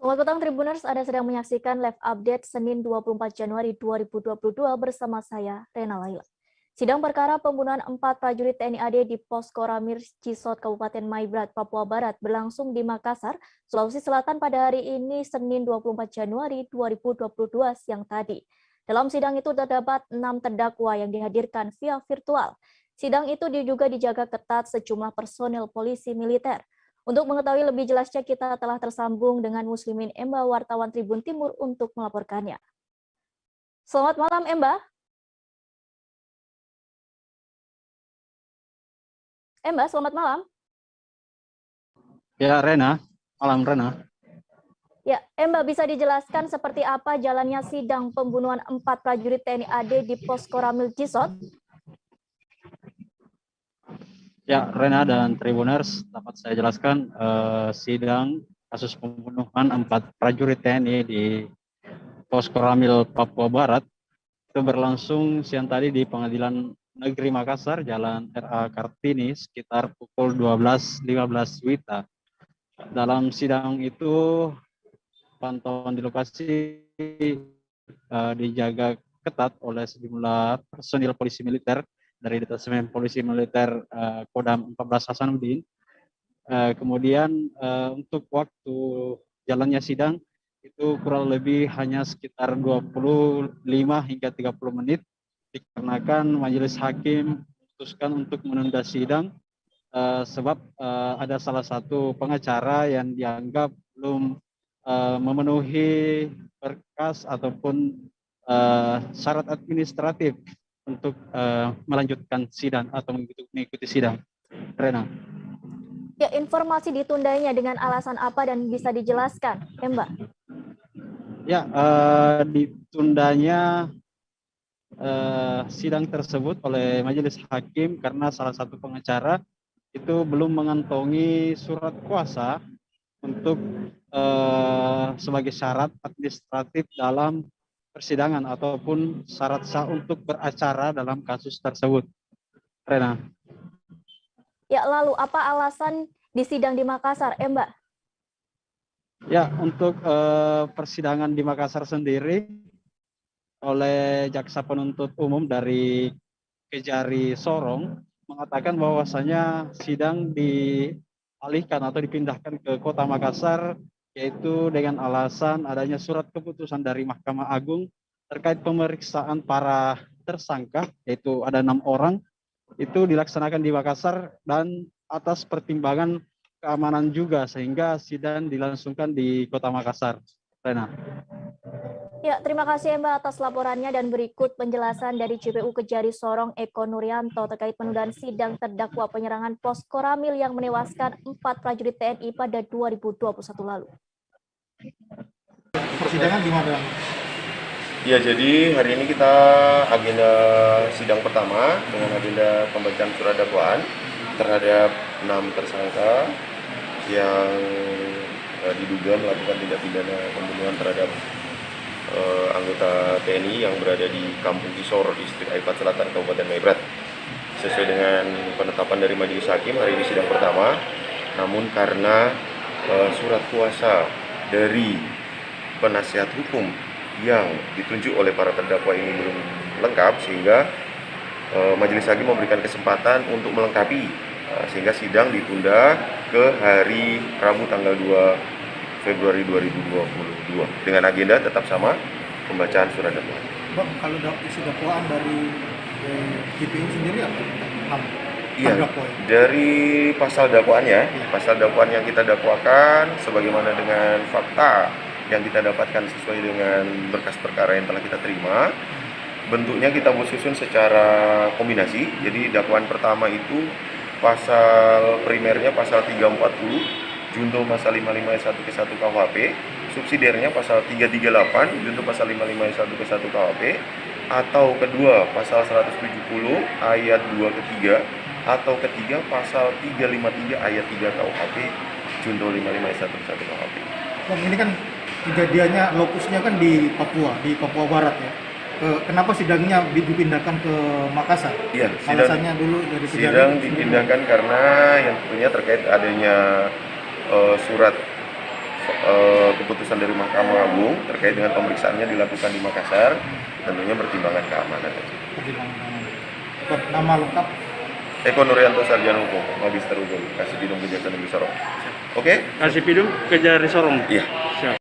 Selamat petang Tribuners, Anda sedang menyaksikan live update Senin 24 Januari 2022 bersama saya, Rena Laila. Sidang perkara pembunuhan 4 prajurit TNI AD di Pos Koramil Cisot, Kabupaten Maibrat, Papua Barat berlangsung di Makassar, Sulawesi Selatan pada hari ini, Senin 24 Januari 2022 siang tadi. Dalam sidang itu terdapat 6 terdakwa yang dihadirkan via virtual. Sidang itu juga dijaga ketat sejumlah personel polisi militer. Untuk mengetahui lebih jelasnya, kita telah tersambung dengan Muslimin Emba, wartawan Tribun Timur, untuk melaporkannya. Selamat malam, Emba. Emba, selamat malam. Ya, Rena. Malam, Rena. Ya, Emba, bisa dijelaskan seperti apa jalannya sidang pembunuhan 4 prajurit TNI AD di Pos Koramil Cisot? Ya, Rena dan Tribuners, dapat saya jelaskan sidang kasus pembunuhan 4 prajurit TNI di Pos Koramil, Papua Barat itu berlangsung siang tadi di Pengadilan Negeri Makassar, Jalan RA Kartini, sekitar pukul 12.15 WITA. Dalam sidang itu, pantauan di lokasi dijaga ketat oleh sejumlah personil polisi militer dari Detasemen Polisi Militer Kodam 14 Hasanuddin. Kemudian untuk waktu jalannya sidang itu kurang lebih hanya sekitar 25 hingga 30 menit dikarenakan majelis hakim memutuskan untuk menunda sidang sebab ada salah satu pengacara yang dianggap belum memenuhi berkas ataupun syarat administratif untuk melanjutkan sidang atau mengikuti sidang. Rena. Ya, informasi ditundanya dengan alasan apa dan bisa dijelaskan, Emba? Ya, ditundanya sidang tersebut oleh majelis hakim karena salah satu pengacara itu belum mengantongi surat kuasa untuk sebagai syarat administratif dalam persidangan ataupun syarat sah untuk beracara dalam kasus tersebut. Rena. Ya, lalu apa alasan di sidang di Makassar, Mbak? Ya, untuk persidangan di Makassar sendiri oleh jaksa penuntut umum dari Kejari Sorong mengatakan bahwasanya sidang dialihkan atau dipindahkan ke Kota Makassar yaitu dengan alasan adanya surat keputusan dari Mahkamah Agung terkait pemeriksaan para tersangka, yaitu ada 6 orang, itu dilaksanakan di Makassar dan atas pertimbangan keamanan juga, sehingga sidang dilangsungkan di Kota Makassar. Rena. Ya, terima kasih Mbak atas laporannya, dan berikut penjelasan dari JPU Kejari Sorong Eko Nuryanto terkait penundaan sidang terdakwa penyerangan Pos Koramil yang menewaskan 4 prajurit TNI pada 2021 lalu. Persidangan gimana? Ya, jadi hari ini kita agenda sidang pertama dengan agenda pembacaan surat dakwaan terhadap 6 tersangka yang diduga melakukan tindak pidana pembunuhan terhadap anggota TNI yang berada di Kampung Kisor, Distrik Aipat Selatan, Kabupaten Maibrat. Sesuai dengan penetapan dari majelis hakim, hari ini sidang pertama, namun karena surat kuasa dari penasihat hukum yang ditunjuk oleh para terdakwa ini belum lengkap, sehingga majelis hakim memberikan kesempatan untuk melengkapi, sehingga sidang ditunda ke hari Rabu tanggal 2 Februari 2022 dengan agenda tetap sama, pembacaan surat dakwaan. Bang, kalau isi dakwaan dari JPU sendiri apa? Iya, dari pasal dakwaannya, pasal dakwaan yang kita dakwakan sebagaimana dengan fakta yang kita dapatkan sesuai dengan berkas perkara yang telah kita terima. Bentuknya kita susun secara kombinasi. Jadi dakwaan pertama itu pasal primernya pasal 340 junto pasal 55 ayat 1 ke 1 KUHP, subsidiarnya pasal 338 junto pasal 55 ayat 1 ke 1 KUHP, atau kedua pasal 170 ayat 2 ke 3, atau ketiga pasal 353 ayat 3 KUHP junto 55 ayat 1 ke 1 KUHP. Bang, ini kan kejadiannya lokusnya kan di Papua Barat ya. Kenapa sidangnya dipindahkan ke Makassar? Iya, alasannya dulu dari sidang dipindahkan karena yang tentunya terkait adanya surat keputusan dari Mahkamah Agung terkait dengan pemeriksaannya dilakukan di Makassar, tentunya pertimbangan keamanan. Nama lengkap Eko Nuryanto, Sarjana Hukum, Magister Hukum, Kasipidum Kejaksaan Negeri Sorong. Oke? Kasipidum Kejaksaan Sorong. Iya. Siap.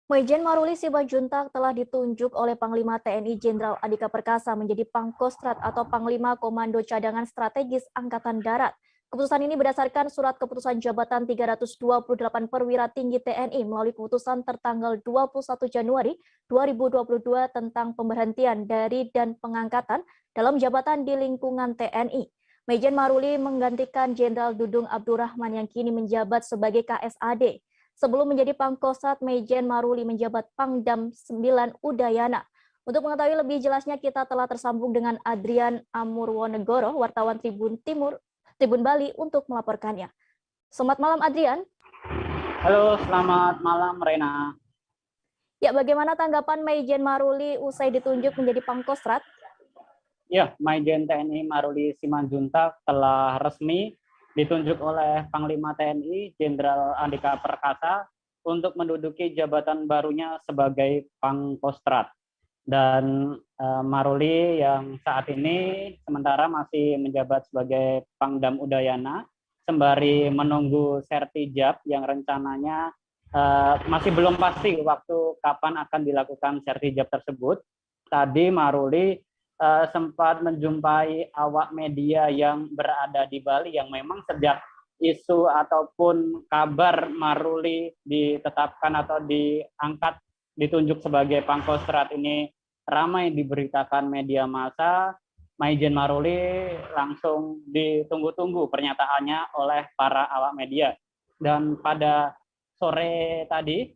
Maijen Maruli Simanjuntak telah ditunjuk oleh Panglima TNI Jenderal Andika Perkasa menjadi Pangkostrat atau Panglima Komando Cadangan Strategis Angkatan Darat. Keputusan ini berdasarkan Surat Keputusan Jabatan 328 Perwira Tinggi TNI melalui keputusan tertanggal 21 Januari 2022 tentang pemberhentian dari dan pengangkatan dalam jabatan di lingkungan TNI. Maijen Maruli menggantikan Jenderal Dudung Abdurrahman yang kini menjabat sebagai KSAD. Sebelum menjadi Pangkostrat, Maijen Maruli menjabat Pangdam 9 Udayana. Untuk mengetahui lebih jelasnya, kita telah tersambung dengan Adrian Amurwonegoro, wartawan Tribun Bali, untuk melaporkannya. Selamat malam, Adrian. Halo, selamat malam, Rena. Ya, bagaimana tanggapan Maijen Maruli usai ditunjuk menjadi Pangkostrat? Ya, Maijen TNI Maruli Simanjuntak telah resmi ditunjuk oleh Panglima TNI Jenderal Andika Perkasa untuk menduduki jabatan barunya sebagai Pangkostrat. Dan Maruli yang saat ini sementara masih menjabat sebagai Pangdam Udayana sembari menunggu sertijab yang rencananya masih belum pasti waktu kapan akan dilakukan sertijab tersebut. Tadi Maruli sempat menjumpai awak media yang berada di Bali yang memang sejak isu ataupun kabar Maruli ditetapkan atau diangkat ditunjuk sebagai Pangkostrat ini ramai diberitakan media massa, Maijen Maruli langsung ditunggu-tunggu pernyataannya oleh para awak media. Dan pada sore tadi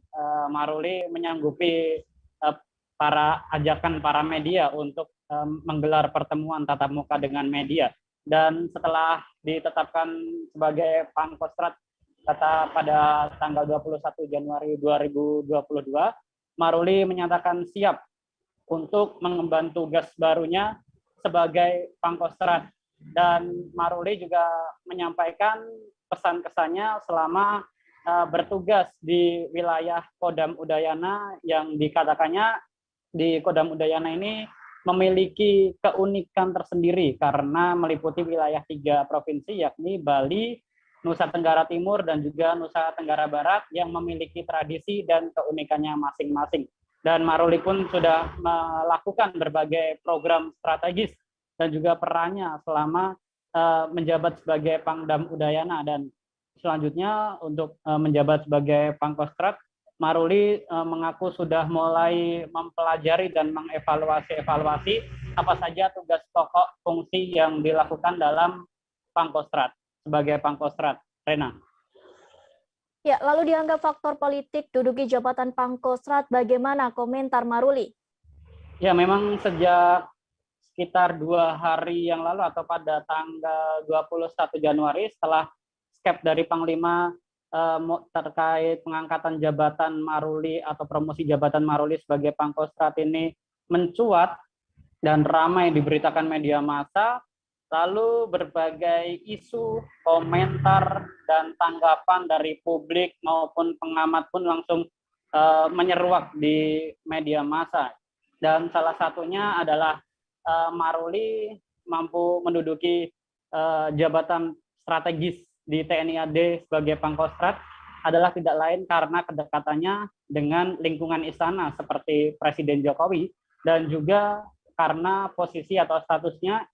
Maruli menyanggupi ajakan para media untuk menggelar pertemuan tatap muka dengan media. Dan setelah ditetapkan sebagai Pangkostrat pada tanggal 21 Januari 2022, Maruli menyatakan siap untuk mengemban tugas barunya sebagai Pangkostrat. Dan Maruli juga menyampaikan pesan-kesannya selama bertugas di wilayah Kodam Udayana yang dikatakannya di Kodam Udayana ini memiliki keunikan tersendiri karena meliputi wilayah 3 provinsi yakni Bali, Nusa Tenggara Timur, dan juga Nusa Tenggara Barat yang memiliki tradisi dan keunikannya masing-masing. Dan Maruli pun sudah melakukan berbagai program strategis dan juga perannya selama menjabat sebagai Pangdam Udayana. Dan selanjutnya untuk menjabat sebagai Pangkostrat, Maruli mengaku sudah mulai mempelajari dan mengevaluasi apa saja tugas pokok fungsi yang dilakukan dalam Pangkostrat sebagai Pangkostrat. Rena. Ya, lalu dianggap faktor politik duduki jabatan Pangkostrat, bagaimana komentar Maruli? Ya, memang sejak sekitar 2 hari yang lalu atau pada tanggal 21 Januari setelah skep dari Panglima terkait pengangkatan jabatan Maruli atau promosi jabatan Maruli sebagai Pangkostrat ini mencuat dan ramai diberitakan media massa, lalu berbagai isu, komentar, dan tanggapan dari publik maupun pengamat pun langsung menyeruak di media massa. Dan salah satunya adalah Maruli mampu menduduki jabatan strategis di TNI AD sebagai Pangkostrat adalah tidak lain karena kedekatannya dengan lingkungan istana seperti Presiden Jokowi, dan juga karena posisi atau statusnya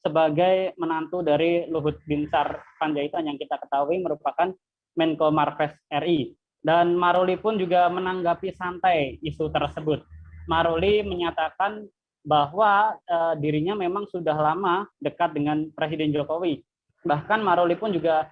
sebagai menantu dari Luhut Binsar Panjaitan yang kita ketahui merupakan Menko Marves RI. Dan Maruli pun juga menanggapi santai isu tersebut. Maruli menyatakan bahwa dirinya memang sudah lama dekat dengan Presiden Jokowi. Bahkan Maruli pun juga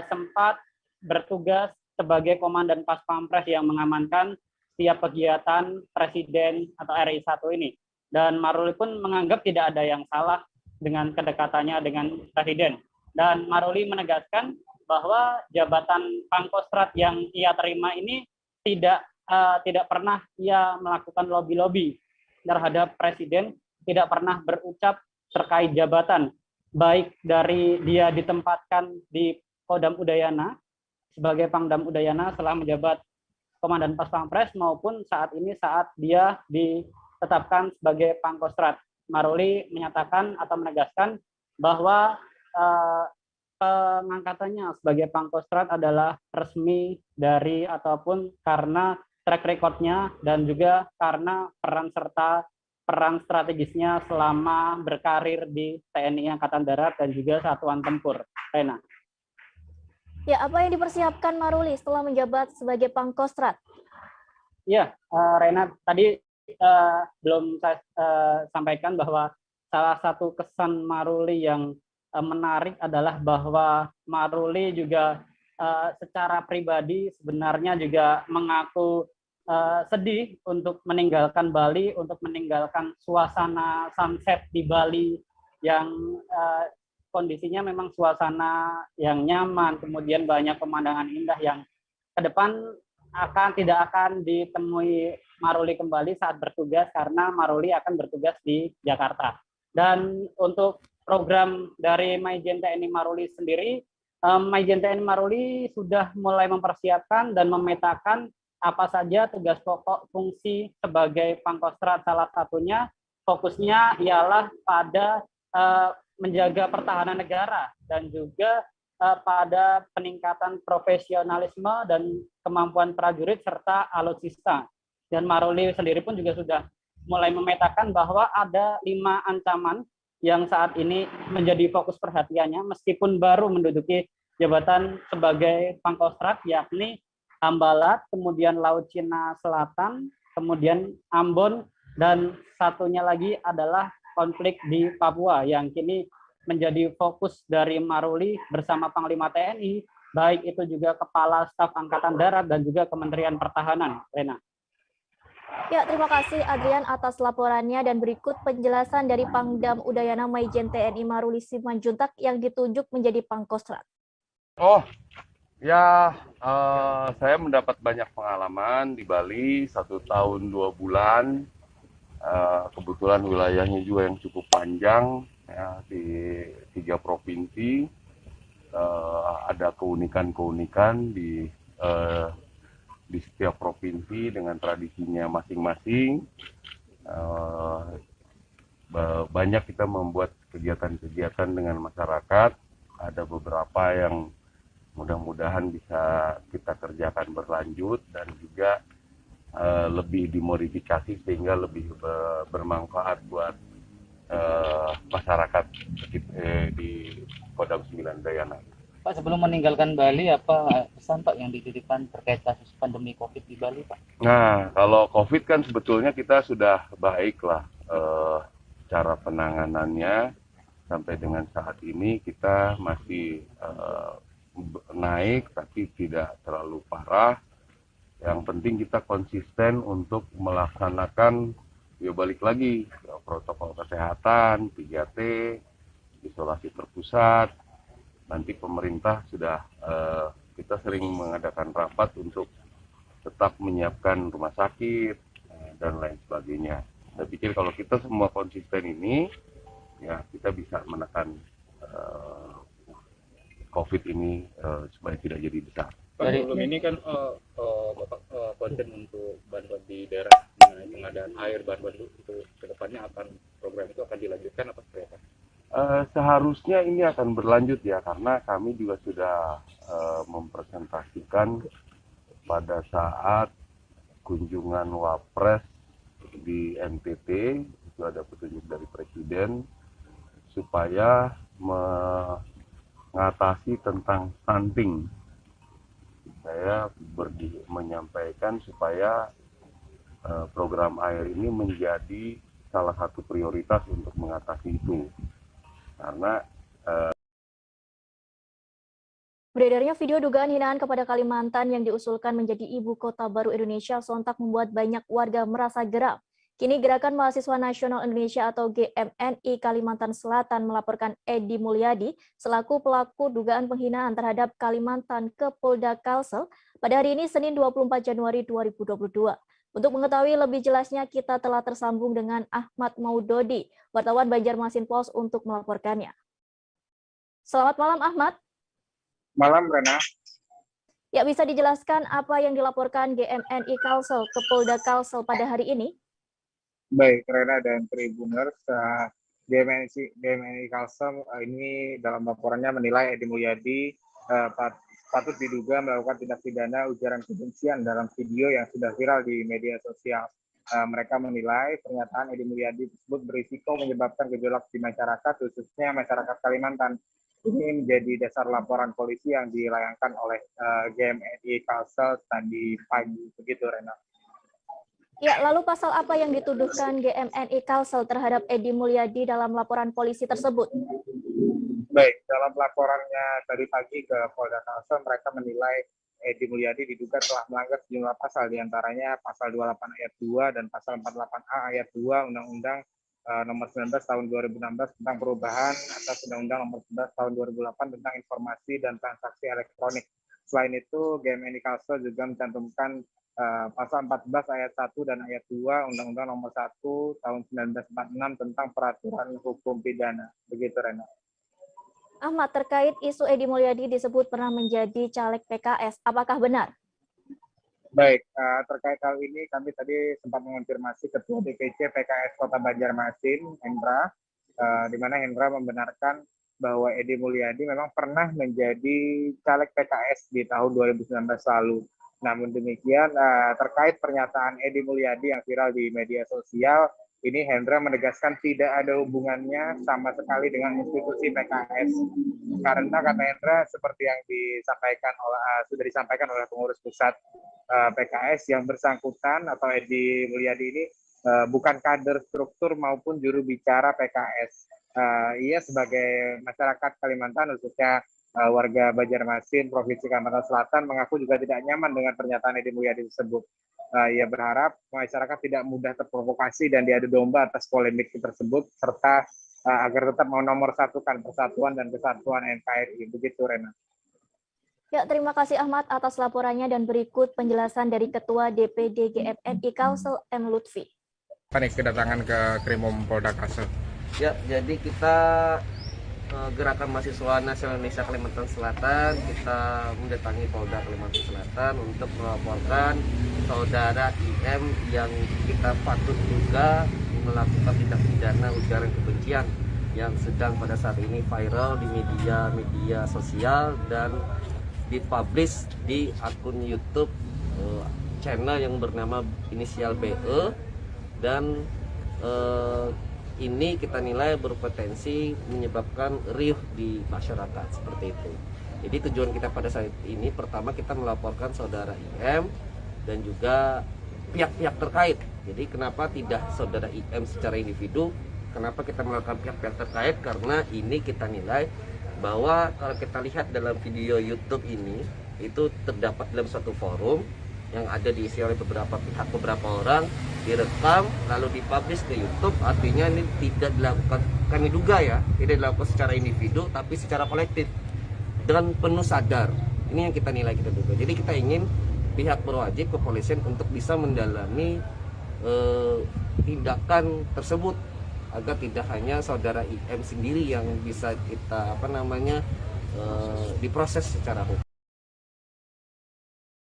sempat bertugas sebagai Komandan Pas Pampres yang mengamankan setiap kegiatan Presiden atau RI 1 ini. Dan Maruli pun menganggap tidak ada yang salah dengan kedekatannya dengan Presiden. Dan Maruli menegaskan bahwa jabatan Pangkostrat yang ia terima ini tidak pernah ia melakukan lobby-lobby terhadap Presiden, tidak pernah berucap terkait jabatan, baik dari dia ditempatkan di Kodam Udayana sebagai Pangdam Udayana setelah menjabat Komandan Pas Pampres maupun saat ini saat dia ditetapkan sebagai Pangkostrat. Maruli menyatakan atau menegaskan bahwa pengangkatannya sebagai Pangkostrat adalah resmi dari ataupun karena track record-nya dan juga karena peran strategisnya selama berkarir di TNI Angkatan Darat dan juga Satuan Tempur. Rena. Ya, apa yang dipersiapkan Maruli setelah menjabat sebagai Pangkostrat? Ya, Rena, tadi belum saya sampaikan bahwa salah satu kesan Maruli yang menarik adalah bahwa Maruli juga secara pribadi sebenarnya juga mengaku sedih untuk meninggalkan Bali, untuk meninggalkan suasana sunset di Bali yang kondisinya memang suasana yang nyaman, kemudian banyak pemandangan indah yang ke depan tidak akan ditemui Maruli kembali saat bertugas karena Maruli akan bertugas di Jakarta. Dan untuk program dari Maijen TNI Maruli sendiri, Maijen TNI Maruli sudah mulai mempersiapkan dan memetakan apa saja tugas pokok fungsi sebagai Pangkostrat. Salah satunya fokusnya ialah pada menjaga pertahanan negara dan juga pada peningkatan profesionalisme dan kemampuan prajurit serta alutsista. Dan Maruli sendiri pun juga sudah mulai memetakan bahwa ada 5 ancaman yang saat ini menjadi fokus perhatiannya meskipun baru menduduki jabatan sebagai Pangkostrat, yakni Hambalat, kemudian Laut Cina Selatan, kemudian Ambon, dan satunya lagi adalah konflik di Papua yang kini menjadi fokus dari Maruli bersama Panglima TNI, baik itu juga Kepala Staf Angkatan Darat dan juga Kementerian Pertahanan. Rena. Ya, terima kasih Adrian atas laporannya dan berikut penjelasan dari Pangdam Udayana Maijen TNI Maruli Simanjuntak yang ditunjuk menjadi Pangkostrat. Oh, ya, saya mendapat banyak pengalaman di Bali 1 tahun 2 bulan. Kebetulan wilayahnya juga yang cukup panjang, ya, di 3 provinsi. Ada keunikan-keunikan di setiap provinsi dengan tradisinya masing-masing. Banyak kita membuat kegiatan-kegiatan dengan masyarakat. Ada beberapa yang mudah-mudahan bisa kita kerjakan berlanjut dan juga lebih dimodifikasi sehingga lebih bermanfaat buat masyarakat di Kodam 9 Udayana. Pak, sebelum meninggalkan Bali, apa pesan Pak yang dititipkan terkait kasus pandemi COVID di Bali, Pak? Nah, kalau COVID kan sebetulnya kita sudah baik lah cara penanganannya. Sampai dengan saat ini kita masih naik, tapi tidak terlalu parah. Yang penting kita konsisten untuk melaksanakan, ya balik lagi, protokol kesehatan, 3T, isolasi terpusat. Nanti pemerintah sudah, kita sering mengadakan rapat untuk tetap menyiapkan rumah sakit dan lain sebagainya. Saya pikir kalau kita semua konsisten ini, ya kita bisa menekan COVID ini supaya tidak jadi besar. Pak, sebelum ini kan Bapak konsen untuk bantuan di daerah mengenai pengadaan air, bantuan untuk kedepannya program itu akan dilanjutkan apa seperti apa? Seharusnya ini akan berlanjut ya, karena kami juga sudah mempresentasikan pada saat kunjungan Wapres di NTT, itu ada petunjuk dari Presiden supaya mengatasi tentang stunting. Saya menyampaikan supaya program air ini menjadi salah satu prioritas untuk mengatasi itu. Karena beredarnya video dugaan hinaan kepada Kalimantan yang diusulkan menjadi ibu kota baru Indonesia sontak membuat banyak warga merasa geram. Kini Gerakan Mahasiswa Nasional Indonesia atau GMNI Kalimantan Selatan melaporkan Edi Mulyadi selaku pelaku dugaan penghinaan terhadap Kalimantan ke Polda Kalsel pada hari ini Senin 24 Januari 2022. Untuk mengetahui lebih jelasnya, kita telah tersambung dengan Ahmad Maudodi, wartawan Banjarmasin Pos untuk melaporkannya. Selamat malam, Ahmad. Malam, Rena. Ya, bisa dijelaskan apa yang dilaporkan GMNI Kalsel ke Polda Kalsel pada hari ini? Baik, Rena dan Tribuners, GMNI Kalsel ini dalam laporannya menilai Edi Mulyadi patut diduga melakukan tindak pidana ujaran kebencian dalam video yang sudah viral di media sosial. Mereka menilai pernyataan Edi Mulyadi tersebut berisiko menyebabkan gejolak di masyarakat, khususnya masyarakat Kalimantan. Ini menjadi dasar laporan polisi yang dilayangkan oleh GMNI Kalsel tadi pagi, begitu Rena. Ya, lalu pasal apa yang dituduhkan GMNI Kalsel terhadap Edi Mulyadi dalam laporan polisi tersebut? Baik, dalam laporannya tadi pagi ke Polda Kalsel, mereka menilai Edi Mulyadi diduga telah melanggar sejumlah pasal, diantaranya pasal 28 ayat 2 dan pasal 48A ayat 2 Undang-Undang nomor 19 tahun 2016 tentang perubahan atas Undang-Undang nomor 11 tahun 2008 tentang informasi dan transaksi elektronik. Selain itu, GMNI Kalsel juga mencantumkan pasal 14 ayat 1 dan ayat 2 Undang-Undang nomor 1 tahun 1946 tentang peraturan hukum pidana. Begitu, Rena. Ahmad, terkait isu Edi Mulyadi disebut pernah menjadi caleg PKS, apakah benar? Baik, terkait hal ini kami tadi sempat mengonfirmasi Ketua DPC PKS Kota Banjarmasin, Hendra, di mana Hendra membenarkan bahwa Edi Mulyadi memang pernah menjadi caleg PKS di tahun 2019 lalu. Namun demikian, terkait pernyataan Edi Mulyadi yang viral di media sosial, ini Hendra menegaskan tidak ada hubungannya sama sekali dengan institusi PKS. Karena kata Hendra seperti yang sudah disampaikan oleh pengurus pusat PKS yang bersangkutan atau Edi Mulyadi ini bukan kader struktur maupun juru bicara PKS. Ia sebagai masyarakat Kalimantan, khususnya warga Banjarmasin, Provinsi Kalimantan Selatan, mengaku juga tidak nyaman dengan pernyataan Edi Mulyadi tersebut. Ia berharap masyarakat tidak mudah terprovokasi dan diadu domba atas polemik tersebut, serta agar tetap menomorsatukan persatuan dan kesatuan NKRI. Begitu, Rena. Ya, terima kasih Ahmad atas laporannya dan berikut penjelasan dari Ketua DPD GMNI Kalsel M. Lutfi. Kedatangan ke Krimum Polda Kalsel. Ya, jadi kita Gerakan Mahasiswa Nasional Indonesia Kalimantan Selatan, kita mendatangi Polda Kalimantan Selatan untuk melaporkan saudara IM yang kita patut juga melakukan tindak pidana ujaran kebencian yang sedang pada saat ini viral di media sosial dan dipublish di akun YouTube channel yang bernama inisial BE, dan ini kita nilai berpotensi menyebabkan riuh di masyarakat seperti itu. Jadi tujuan kita pada saat ini pertama kita melaporkan saudara IM dan juga pihak-pihak terkait. Jadi kenapa tidak saudara IM secara individu? Kenapa kita melakukan pihak-pihak terkait? Karena ini kita nilai bahwa kalau kita lihat dalam video YouTube ini itu terdapat dalam satu forum yang ada diisi oleh beberapa pihak, beberapa orang, direkam lalu dipublish ke YouTube. Artinya ini tidak dilakukan, kami duga ya, tidak dilakukan secara individu tapi secara kolektif dan penuh sadar. Ini yang kita nilai, kita duga. Jadi kita ingin pihak berwajib, kepolisian, untuk bisa mendalami tindakan tersebut agar tidak hanya saudara IM sendiri yang bisa kita diproses secara hukum.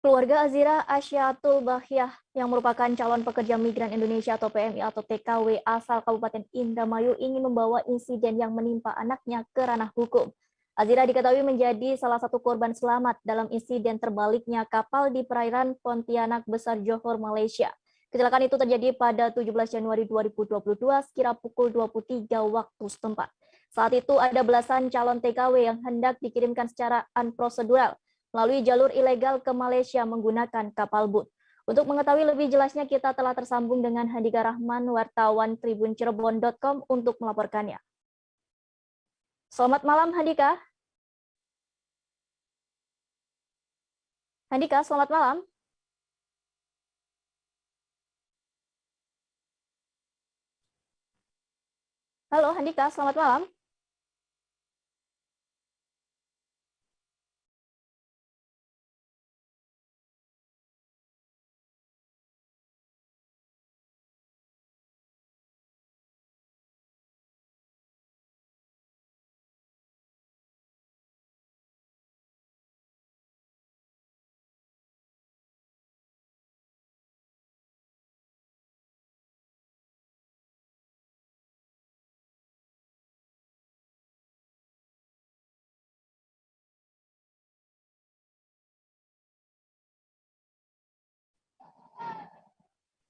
Keluarga Azira Asyatul Bahyah yang merupakan calon pekerja migran Indonesia atau PMI atau TKW asal Kabupaten Indramayu ingin membawa insiden yang menimpa anaknya ke ranah hukum. Azira diketahui menjadi salah satu korban selamat dalam insiden terbaliknya kapal di perairan Pontianak Besar Johor, Malaysia. Kecelakaan itu terjadi pada 17 Januari 2022 sekira pukul 23 waktu setempat. Saat itu ada belasan calon TKW yang hendak dikirimkan secara unprocedural melalui jalur ilegal ke Malaysia menggunakan kapal boot. Untuk mengetahui lebih jelasnya, kita telah tersambung dengan Handika Rahman, wartawan tribuncirebon.com untuk melaporkannya. Selamat malam, Handika. Handika, selamat malam. Halo, Handika, selamat malam.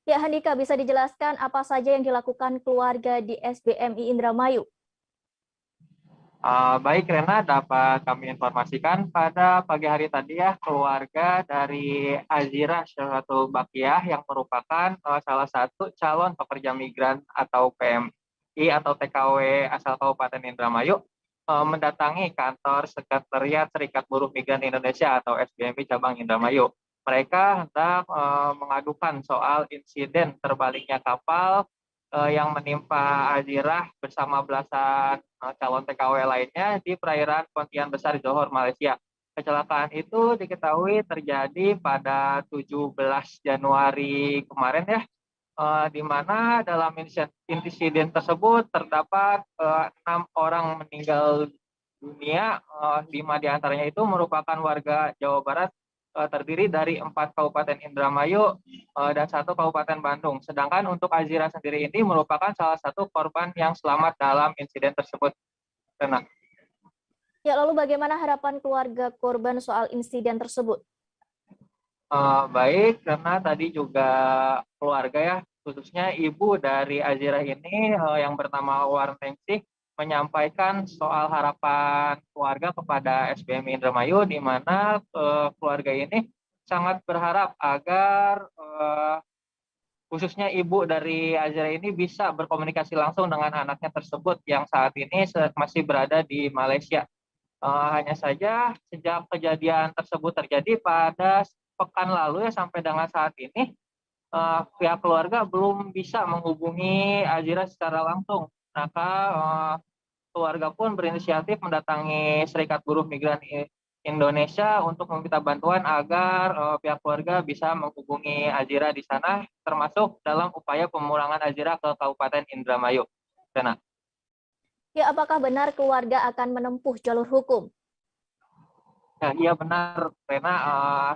Ya, Handika, bisa dijelaskan apa saja yang dilakukan keluarga di SBMI Indramayu? Baik, Rena, dapat kami informasikan pada pagi hari tadi ya, keluarga dari Azira Syahratul Bakiyah yang merupakan salah satu calon pekerja migran atau PMI atau TKW asal Kabupaten Indramayu mendatangi kantor Sekretariat Serikat Buruh Migran Indonesia atau SBMI Cabang Indramayu. Mereka hendak mengadukan soal insiden terbaliknya kapal yang menimpa Azirah bersama belasan calon TKW lainnya di perairan Pontian Besar, Johor, Malaysia. Kecelakaan itu diketahui terjadi pada 17 Januari kemarin ya, di mana dalam insiden tersebut terdapat 6 orang meninggal dunia, 5 diantaranya itu merupakan warga Jawa Barat, terdiri dari 4 Kabupaten Indramayu dan 1 Kabupaten Bandung. Sedangkan untuk Azira sendiri ini merupakan salah satu korban yang selamat dalam insiden tersebut. Rena. Ya, lalu bagaimana harapan keluarga korban soal insiden tersebut? Baik, karena tadi juga keluarga ya, khususnya ibu dari Azira ini yang bernama Warningsih menyampaikan soal harapan keluarga kepada SBMI Indramayu, di mana keluarga ini sangat berharap agar khususnya ibu dari Azira ini bisa berkomunikasi langsung dengan anaknya tersebut yang saat ini masih berada di Malaysia. Hanya saja sejak kejadian tersebut terjadi pada pekan lalu ya sampai dengan saat ini pihak keluarga belum bisa menghubungi Azira secara langsung. Maka keluarga pun berinisiatif mendatangi Serikat Buruh Migran Indonesia untuk meminta bantuan agar pihak keluarga bisa menghubungi Azira di sana, termasuk dalam upaya pemulangan Azira ke Kabupaten Indramayu. Rena. Ya, apakah benar keluarga akan menempuh jalur hukum? Ya, iya benar, Rena.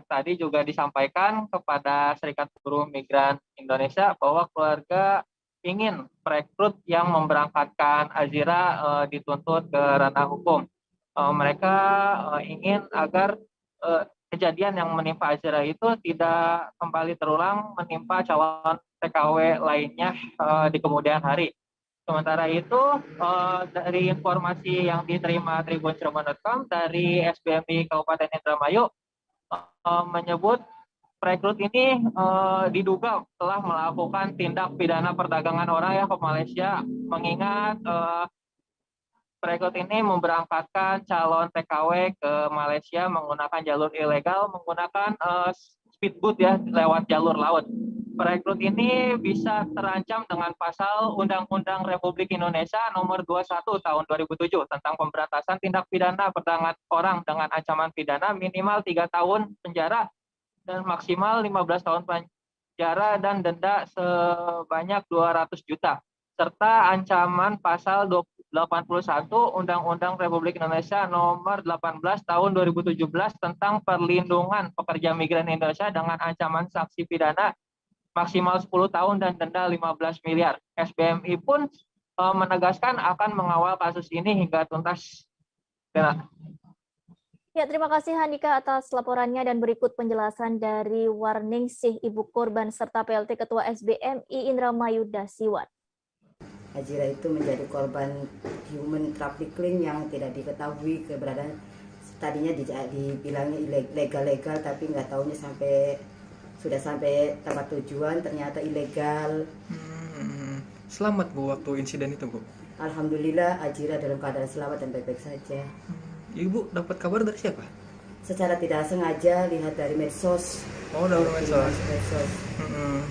Tadi juga disampaikan kepada Serikat Buruh Migran Indonesia bahwa keluarga ingin perekrut yang memberangkatkan Azira dituntut ke ranah hukum. Mereka ingin agar kejadian yang menimpa Azira itu tidak kembali terulang menimpa calon TKW lainnya di kemudian hari. Sementara itu, dari informasi yang diterima tribuncerman.com dari SBMI Kabupaten Indramayu menyebut perekrut ini diduga telah melakukan tindak pidana perdagangan orang ya ke Malaysia, mengingat perekrut ini memberangkatkan calon TKW ke Malaysia menggunakan jalur ilegal, menggunakan speedboat ya lewat jalur laut. Perekrut ini bisa terancam dengan pasal Undang-Undang Republik Indonesia nomor 21 tahun 2007 tentang pemberantasan tindak pidana perdagangan orang dengan ancaman pidana minimal 3 tahun penjara dan maksimal 15 tahun penjara dan denda sebanyak 200 juta. Serta ancaman pasal 81 Undang-Undang Republik Indonesia nomor 18 tahun 2017 tentang perlindungan pekerja migran Indonesia dengan ancaman sanksi pidana maksimal 10 tahun dan denda 15 miliar. SBMI pun menegaskan akan mengawal kasus ini hingga tuntas. Ya, terima kasih Handika atas laporannya dan berikut penjelasan dari Warningsih, ibu korban serta PLT Ketua SBMI Indramayu Dasiwan. Azira itu menjadi korban human trafficking yang tidak diketahui keberadaan. Tadinya dibilangnya legal tapi nggak tahunya sudah sampai tempat tujuan ternyata ilegal. Selamat Bu waktu insiden itu Bu? Alhamdulillah Azira dalam keadaan selamat dan baik-baik saja. Ibu dapat kabar dari siapa? Secara tidak sengaja lihat dari medsos. Oh, dari medsos.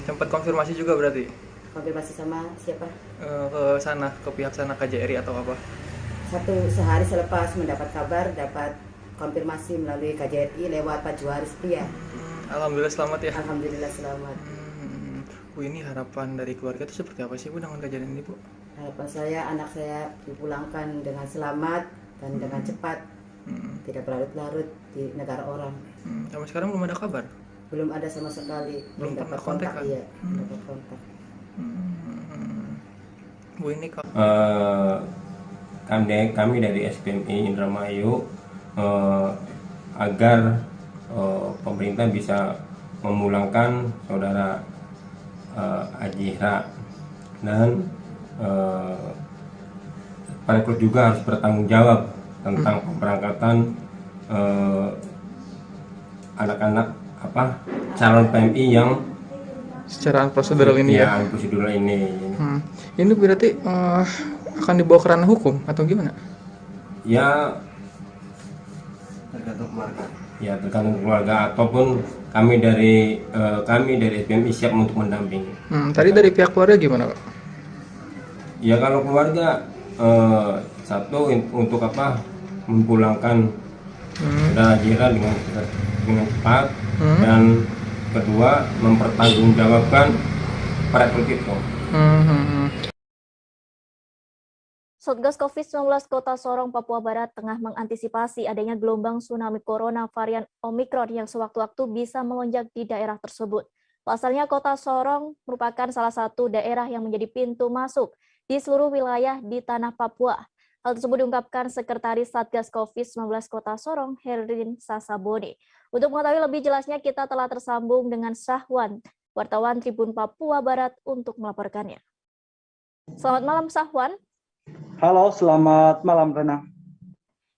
Sempat konfirmasi juga berarti? Konfirmasi sama siapa? Ke sana, ke pihak sana KJRI atau apa? Sehari selepas mendapat kabar, dapat konfirmasi melalui KJRI lewat Pak Juharis Pria. Alhamdulillah selamat ya. Alhamdulillah selamat. Bu, ini harapan dari keluarga itu seperti apa sih Bu dengan kejadian ini Bu? Harapan saya anak saya dipulangkan dengan selamat dan dengan cepat, tidak berlarut-larut di negara orang. Sampai sekarang belum ada kabar? Belum ada sama sekali. Belum dapat kontak kan? Iya, dapat kontak. Bu, ini kami dari SBMI Indramayu agar pemerintah bisa memulangkan saudara Ajira, dan perekrut juga harus bertanggung jawab tentang pemberangkatan anak-anak calon PMI yang secara prosedural ini ya? Prosedural ini. Ini berarti akan dibawa ke ranah hukum atau gimana? Ya, tergantung keluarga ataupun kami dari SPMI siap untuk mendampingi. Tadi dari pihak keluarga gimana, Pak? Ya kalau keluarga satu untuk memulangkan saudara Ajira dengan cepat, dan kedua mempertanggungjawabkan perekrut itu. Satgas COVID-19 Kota Sorong, Papua Barat tengah mengantisipasi adanya gelombang tsunami corona varian Omikron yang sewaktu-waktu bisa melonjak di daerah tersebut. Pasalnya Kota Sorong merupakan salah satu daerah yang menjadi pintu masuk di seluruh wilayah di tanah Papua. Hal tersebut diungkapkan Sekretaris Satgas COVID-19 Kota Sorong, Herlin Sasaboni. Untuk mengetahui lebih jelasnya, kita telah tersambung dengan Sahwan, wartawan Tribun Papua Barat, untuk melaporkannya. Selamat malam, Sahwan. Halo, selamat malam, Rena.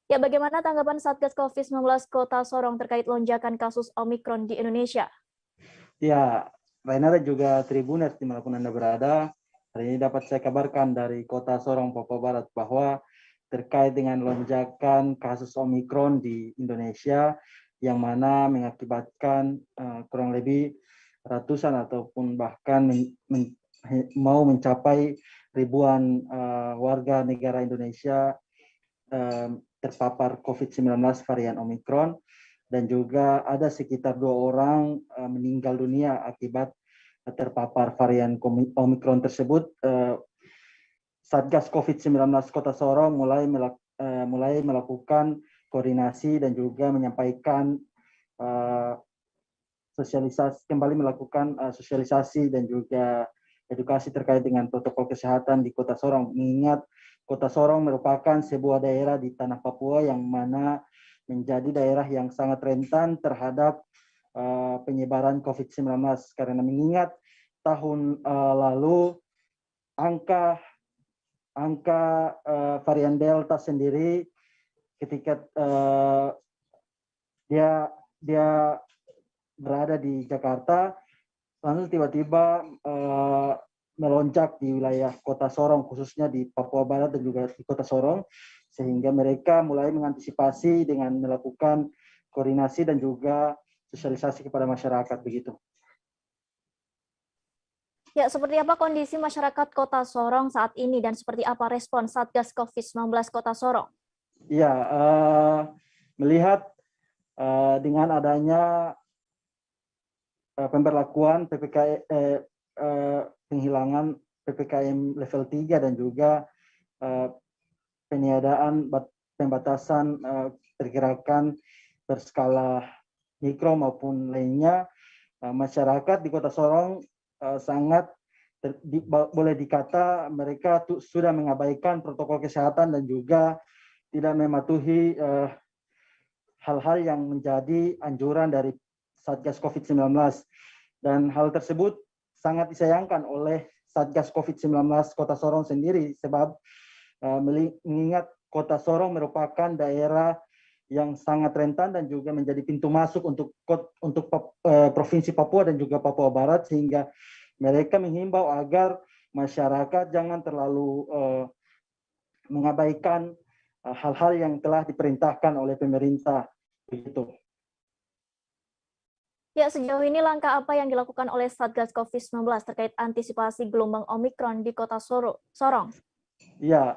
Ya, bagaimana tanggapan Satgas COVID-19 Kota Sorong terkait lonjakan kasus Omikron di Indonesia? Ya, Rena dan juga Tribuners dimanapun Anda berada, hari ini dapat saya kabarkan dari Kota Sorong, Papua Barat bahwa terkait dengan lonjakan kasus Omikron di Indonesia yang mana mengakibatkan kurang lebih ratusan ataupun bahkan mau mencapai ribuan warga negara Indonesia terpapar COVID-19 varian Omikron, dan juga ada sekitar 2 orang meninggal dunia akibat terpapar varian Omikron tersebut. Satgas COVID-19 Kota Sorong mulai melakukan koordinasi dan juga menyampaikan sosialisasi dan juga edukasi terkait dengan protokol kesehatan di Kota Sorong. Mengingat Kota Sorong merupakan sebuah daerah di tanah Papua yang mana menjadi daerah yang sangat rentan terhadap penyebaran COVID-19, karena mengingat tahun lalu angka varian Delta sendiri ketika dia berada di Jakarta, langsung tiba-tiba melonjak di wilayah Kota Sorong, khususnya di Papua Barat dan juga di Kota Sorong, sehingga mereka mulai mengantisipasi dengan melakukan koordinasi dan juga sosialisasi kepada masyarakat begitu. Ya, seperti apa kondisi masyarakat Kota Sorong saat ini dan seperti apa respon Satgas COVID-19 Kota Sorong? Ya, melihat dengan adanya pemberlakuan penghilangan PPKM level 3 dan juga peniadaan pembatasan pergerakan berskala mikro maupun lainnya, masyarakat di Kota Sorong boleh dikata mereka sudah mengabaikan protokol kesehatan dan juga tidak mematuhi hal-hal yang menjadi anjuran dari Satgas COVID-19. Dan hal tersebut sangat disayangkan oleh Satgas COVID-19 Kota Sorong sendiri, sebab mengingat Kota Sorong merupakan daerah yang sangat rentan dan juga menjadi pintu masuk untuk Provinsi Papua dan juga Papua Barat, sehingga mereka menghimbau agar masyarakat jangan terlalu mengabaikan hal-hal yang telah diperintahkan oleh pemerintah begitu. Ya, sejauh ini langkah apa yang dilakukan oleh Satgas COVID-19 terkait antisipasi gelombang Omikron di Kota Sorong? Ya,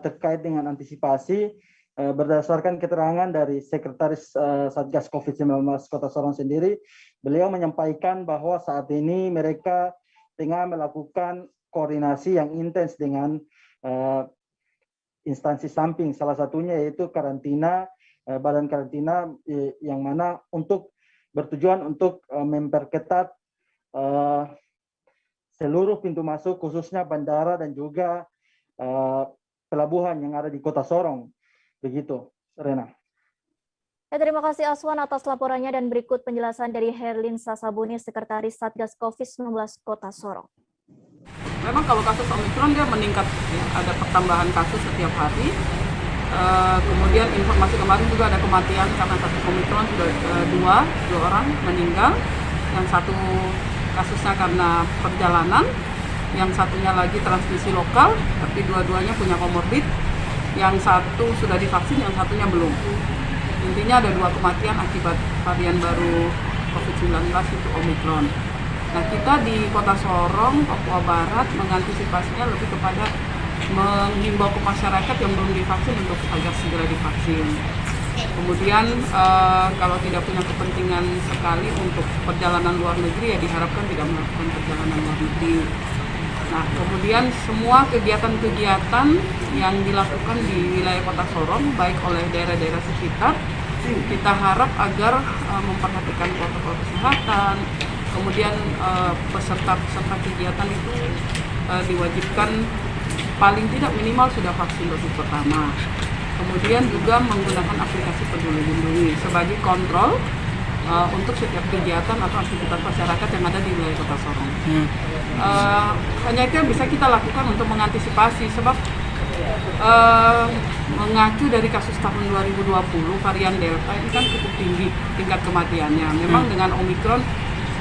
terkait dengan antisipasi, berdasarkan keterangan dari Sekretaris Satgas COVID-19 Kota Sorong sendiri, beliau menyampaikan bahwa saat ini mereka tengah melakukan koordinasi yang intens dengan instansi samping, salah satunya yaitu badan karantina yang mana bertujuan untuk memperketat seluruh pintu masuk, khususnya bandara dan juga pelabuhan yang ada di Kota Sorong. Begitu, Rena. Ya, terima kasih Aswan atas laporannya dan berikut penjelasan dari Herlin Sasabuni, Sekretaris Satgas COVID-19 Kota Sorong. Memang kalau kasus Omikron dia meningkat, ya, ada pertambahan kasus setiap hari. Kemudian informasi kemarin juga ada kematian karena kasus Omikron sudah dua orang meninggal. Yang satu kasusnya karena perjalanan, yang satunya lagi transmisi lokal, tapi dua-duanya punya komorbid. Yang satu sudah divaksin, yang satunya belum. Intinya ada 2 kematian akibat varian baru COVID-19 itu Omikron. Nah, kita di Kota Sorong, Papua Barat mengantisipasinya lebih kepada menghimbau ke masyarakat yang belum divaksin untuk agar segera divaksin. Kemudian kalau tidak punya kepentingan sekali untuk perjalanan luar negeri, ya diharapkan tidak melakukan perjalanan luar negeri. Nah, kemudian semua kegiatan-kegiatan yang dilakukan di wilayah Kota Sorong, baik oleh daerah-daerah sekitar, kita harap agar memperhatikan protokol kesehatan. Kemudian peserta kegiatan itu diwajibkan paling tidak minimal sudah vaksin dosis pertama. Kemudian juga menggunakan aplikasi Peduli Lindungi sebagai kontrol untuk setiap kegiatan atau aktivitas masyarakat yang ada di wilayah Kota Sorong. Hanya itu yang bisa kita lakukan untuk mengantisipasi, sebab mengacu dari kasus tahun 2020 varian Delta ini kan cukup tinggi tingkat kematiannya. Memang dengan Omikron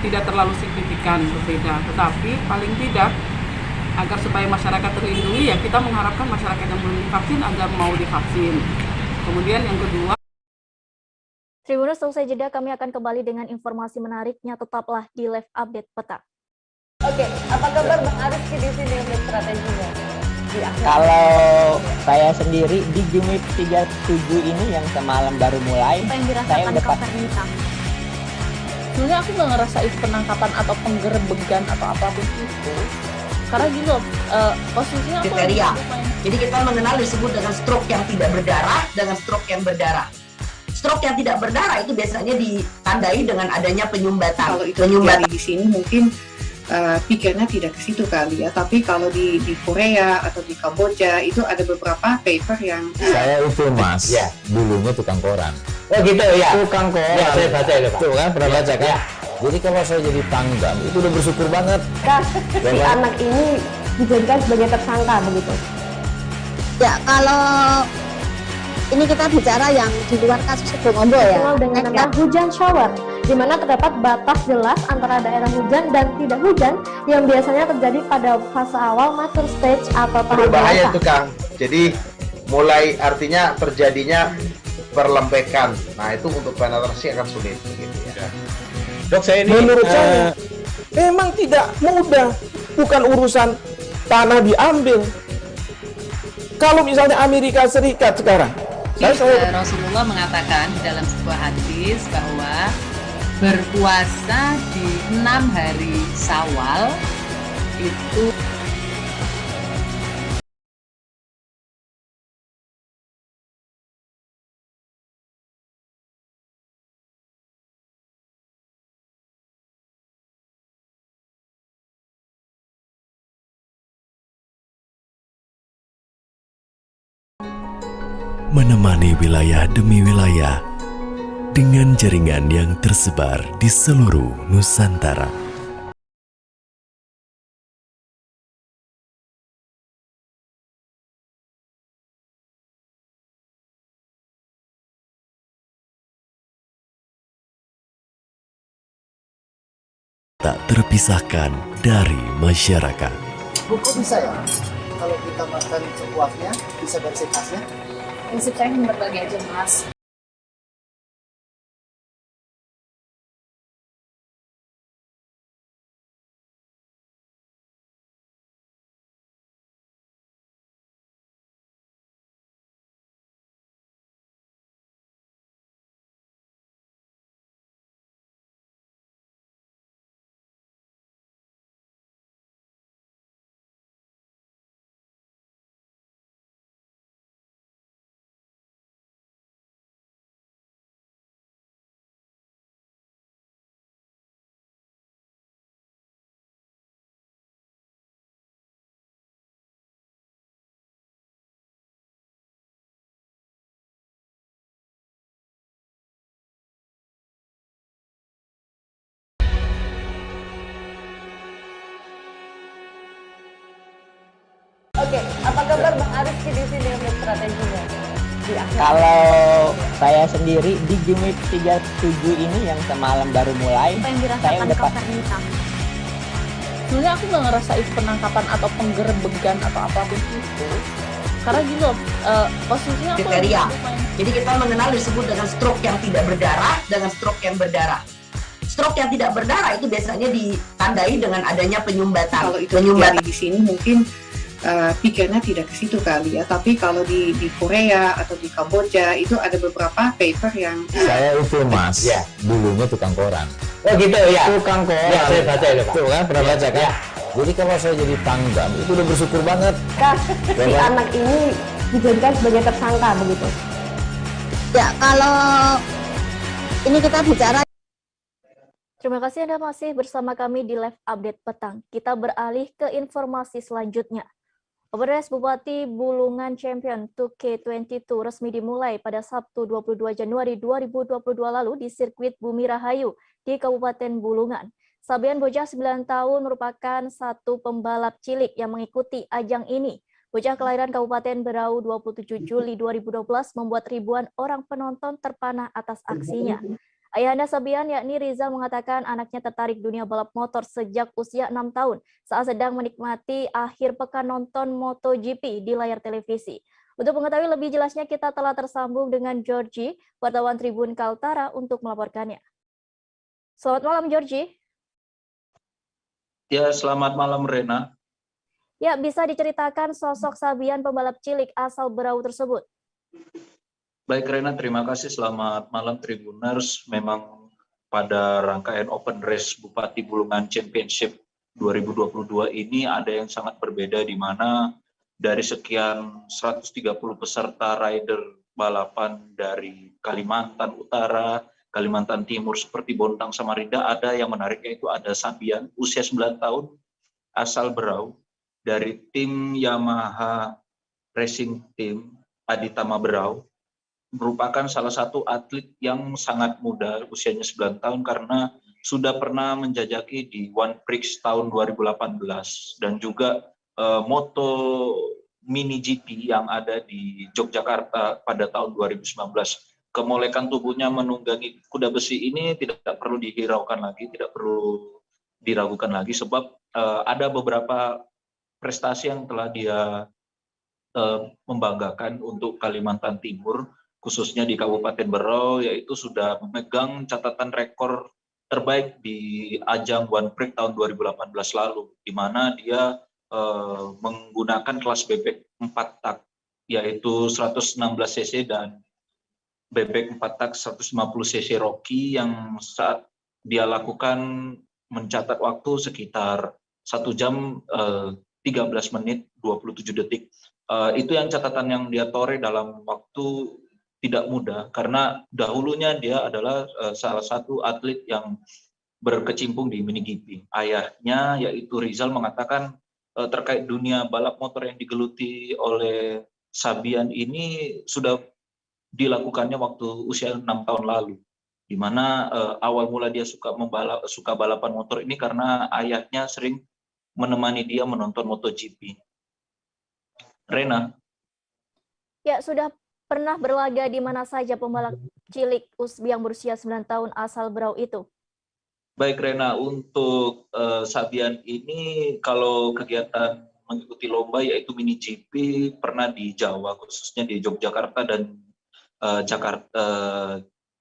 tidak terlalu signifikan berbeda, tetapi paling tidak agar supaya masyarakat terlindungi, ya kita mengharapkan masyarakat yang belum divaksin agar mau divaksin. Kemudian yang kedua, Tribuners, selesai jeda kami akan kembali dengan informasi menariknya, tetaplah di Live Update Petang. Oke, apa kabar Bang Aris di sini untuk strateginya? Kalau saya sendiri di Jumit 37 ini yang semalam baru mulai, Apa yang saya dirasakan udah Kapten Hitam? Sebenarnya aku nggak ngerasain penangkapan atau penggerebegan atau apapun itu. Karena gini loh, posisinya aku kriteria. Jadi kita mengenal disebut dengan stroke yang tidak berdarah dengan stroke yang berdarah. Stroke yang tidak berdarah itu biasanya ditandai dengan adanya penyumbatan. Kalau itu terjadi di sini mungkin pikirnya tidak ke situ kali ya. Tapi kalau di Korea atau di Kamboja itu ada beberapa paper yang Saya itu Mas, dulunya tukang koran. Oh gitu ya. Tukang koran. Ya, saya baca itu Pak. Tuh kan pernah baca kan? Ya. Jadi kalau saya jadi pangdam itu udah bersyukur banget. si anak ini dijadikan sebagai tersangka begitu. Ya, kalau ini kita bicara yang di luar kasus Sebongombo ya. Dikenal dengan nama hujan shower, di mana terdapat batas jelas antara daerah hujan dan tidak hujan yang biasanya terjadi pada fase awal mature stage atau tahap Berbahaya dewasa. itu Kang. Jadi mulai artinya terjadinya perlembekan. Nah itu untuk penetrasi akan sulit begitu ya. Dok, saya ini Menurut saya memang tidak mudah, bukan urusan tanah diambil. Kalau misalnya Amerika Serikat sekarang, Rasulullah mengatakan di dalam sebuah hadis bahwa berpuasa di 6 hari Syawal itu menemani wilayah demi wilayah dengan jaringan yang tersebar di seluruh Nusantara. Tak terpisahkan dari masyarakat. Buku bisa ya? Kalau kita makan sepuasnya, bisa bersihkasnya? Prinsip saya berbagi aja mas. Apa kabar Bang Ariski di sini untuk strateginya? Kalau saya sendiri di Jumit 37 ini yang semalam baru mulai, Apa yang saya dirasakan udah Kak Fernita? Sebenarnya aku nggak ngerasain penangkapan atau penggerebegan atau apapun itu, karena gini loh, posisinya aku kriteria. Jadi kita mengenal disebut dengan stroke yang tidak berdarah dengan stroke yang berdarah. Stroke yang tidak berdarah itu biasanya ditandai dengan adanya penyumbatan. Kalau itu terjadi di sini mungkin pikirnya tidak ke situ kali ya, tapi kalau di Korea atau di Kamboja itu ada beberapa paper yang Saya itu Mas, dulunya tukang koran. Oh gitu ya. Tukang koran. Ya, saya baca itu, Pak. Tuh kan, pernah baca kan? Ya. Jadi kalau saya jadi tanggam, itu udah bersyukur banget. Kak, si anak ini dijadikan sebagai tersangka begitu. Ya, kalau ini kita bicara. Terima kasih Anda masih bersama kami di Live Update Petang. Kita beralih ke informasi selanjutnya. Open Race Bupati Bulungan Champion 2K22 resmi dimulai pada Sabtu 22 Januari 2022 lalu di sirkuit Bumi Rahayu di Kabupaten Bulungan. Sabian bocah 9 tahun merupakan satu pembalap cilik yang mengikuti ajang ini. Bocah kelahiran Kabupaten Berau 27 Juli 2012 membuat ribuan orang penonton terpana atas aksinya. Ayahanda Sabian yakni Rizal mengatakan anaknya tertarik dunia balap motor sejak usia 6 tahun saat sedang menikmati akhir pekan nonton MotoGP di layar televisi. Untuk mengetahui lebih jelasnya kita telah tersambung dengan Georgie, wartawan Tribun Kaltara untuk melaporkannya. Selamat malam Georgie. Ya, selamat malam Rena. Ya, bisa diceritakan sosok Sabian pembalap cilik asal Berau tersebut? Baik Rena, terima kasih. Selamat malam Tribuners. Memang pada rangkaian Open Race Bupati Bulungan Championship 2022 ini ada yang sangat berbeda, di mana dari sekian 130 peserta rider balapan dari Kalimantan Utara, Kalimantan Timur seperti Bontang, Samarinda, ada yang menarik yaitu ada Sabian usia 9 tahun asal Berau dari tim Yamaha Racing Team Aditama Berau, merupakan salah satu atlet yang sangat muda, usianya 9 tahun, karena sudah pernah menjajaki di One Prix tahun 2018 dan juga Moto Mini GP yang ada di Yogyakarta pada tahun 2019. Kemolekan tubuhnya menunggangi kuda besi ini tidak perlu dihiraukan lagi, tidak perlu diragukan lagi, sebab ada beberapa prestasi yang telah dia membanggakan untuk Kalimantan Timur, khususnya di Kabupaten Berau, yaitu sudah memegang catatan rekor terbaik di ajang One Prix tahun 2018 lalu, di mana dia menggunakan kelas bebek 4 tak, yaitu 116 cc dan bebek 4 tak 150 cc Rocky, yang saat dia lakukan mencatat waktu sekitar 1 jam 13 menit 27 detik. Itu yang catatan yang dia toreh dalam waktu tidak mudah, karena dahulunya dia adalah salah satu atlet yang berkecimpung di mini GP. Ayahnya yaitu Rizal mengatakan terkait dunia balap motor yang digeluti oleh Sabian ini sudah dilakukannya waktu usia 6 tahun lalu, di mana awal mula dia suka balapan motor ini karena ayahnya sering menemani dia menonton MotoGP. Rena. Ya, sudah pernah berlaga di mana saja pembalap cilik yang berusia 9 tahun asal Berau itu? Baik Rena, untuk Sabian ini kalau kegiatan mengikuti lomba yaitu mini GP pernah di Jawa, khususnya di Yogyakarta dan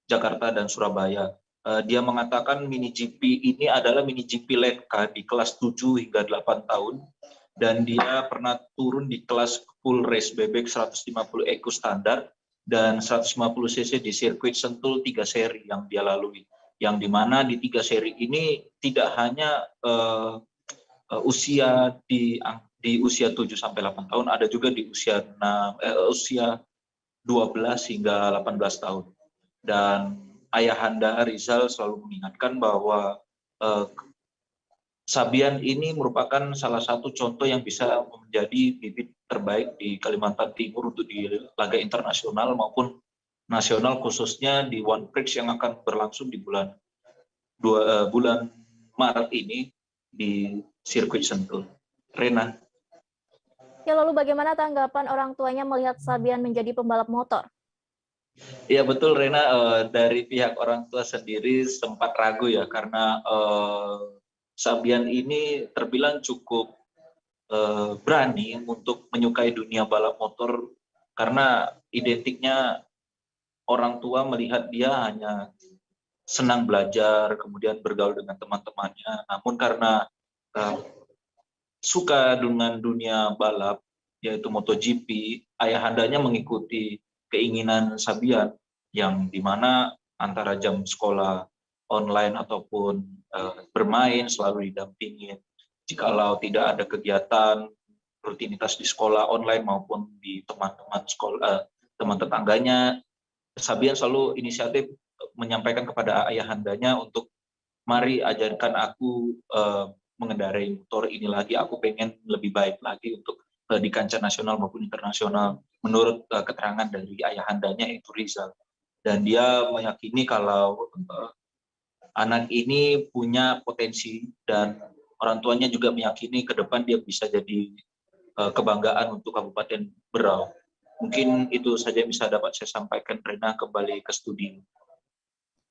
Jakarta dan Surabaya. Dia mengatakan mini GP ini adalah mini GP Lenka di kelas 7 hingga 8 tahun, dan dia pernah turun di kelas full race bebek 150 eco standar dan 150 cc di sirkuit Sentul 3 seri yang dia lalui, yang dimana di 3 seri ini tidak hanya usia di usia 7 sampai 8 tahun, ada juga di usia 12 hingga 18 tahun. Dan ayahanda Rizal selalu mengingatkan bahwa Sabian ini merupakan salah satu contoh yang bisa menjadi bibit terbaik di Kalimantan Timur untuk di laga internasional maupun nasional, khususnya di One Prix yang akan berlangsung di bulan Maret ini di sirkuit Sentul. Rena. Ya, lalu bagaimana tanggapan orang tuanya melihat Sabian menjadi pembalap motor? Iya betul Rena, dari pihak orang tua sendiri sempat ragu ya karena Sabian ini terbilang cukup berani untuk menyukai dunia balap motor karena identiknya orang tua melihat dia hanya senang belajar, kemudian bergaul dengan teman-temannya. Namun karena suka dengan dunia balap, yaitu MotoGP, ayahandanya mengikuti keinginan Sabian yang dimana antara jam sekolah online ataupun bermain selalu didampingin. Jikalau tidak ada kegiatan rutinitas di sekolah online maupun di teman-teman sekolah, teman tetangganya, Sabian selalu inisiatif menyampaikan kepada ayahandanya untuk mari ajarkan aku mengendarai motor ini lagi, aku pengen lebih baik lagi untuk di kancah nasional maupun internasional, menurut keterangan dari ayahandanya yaitu Rizal. Dan dia meyakini kalau anak ini punya potensi dan orang tuanya juga meyakini ke depan dia bisa jadi kebanggaan untuk Kabupaten Berau. Mungkin itu saja yang bisa dapat saya sampaikan, Rena, kembali ke studio.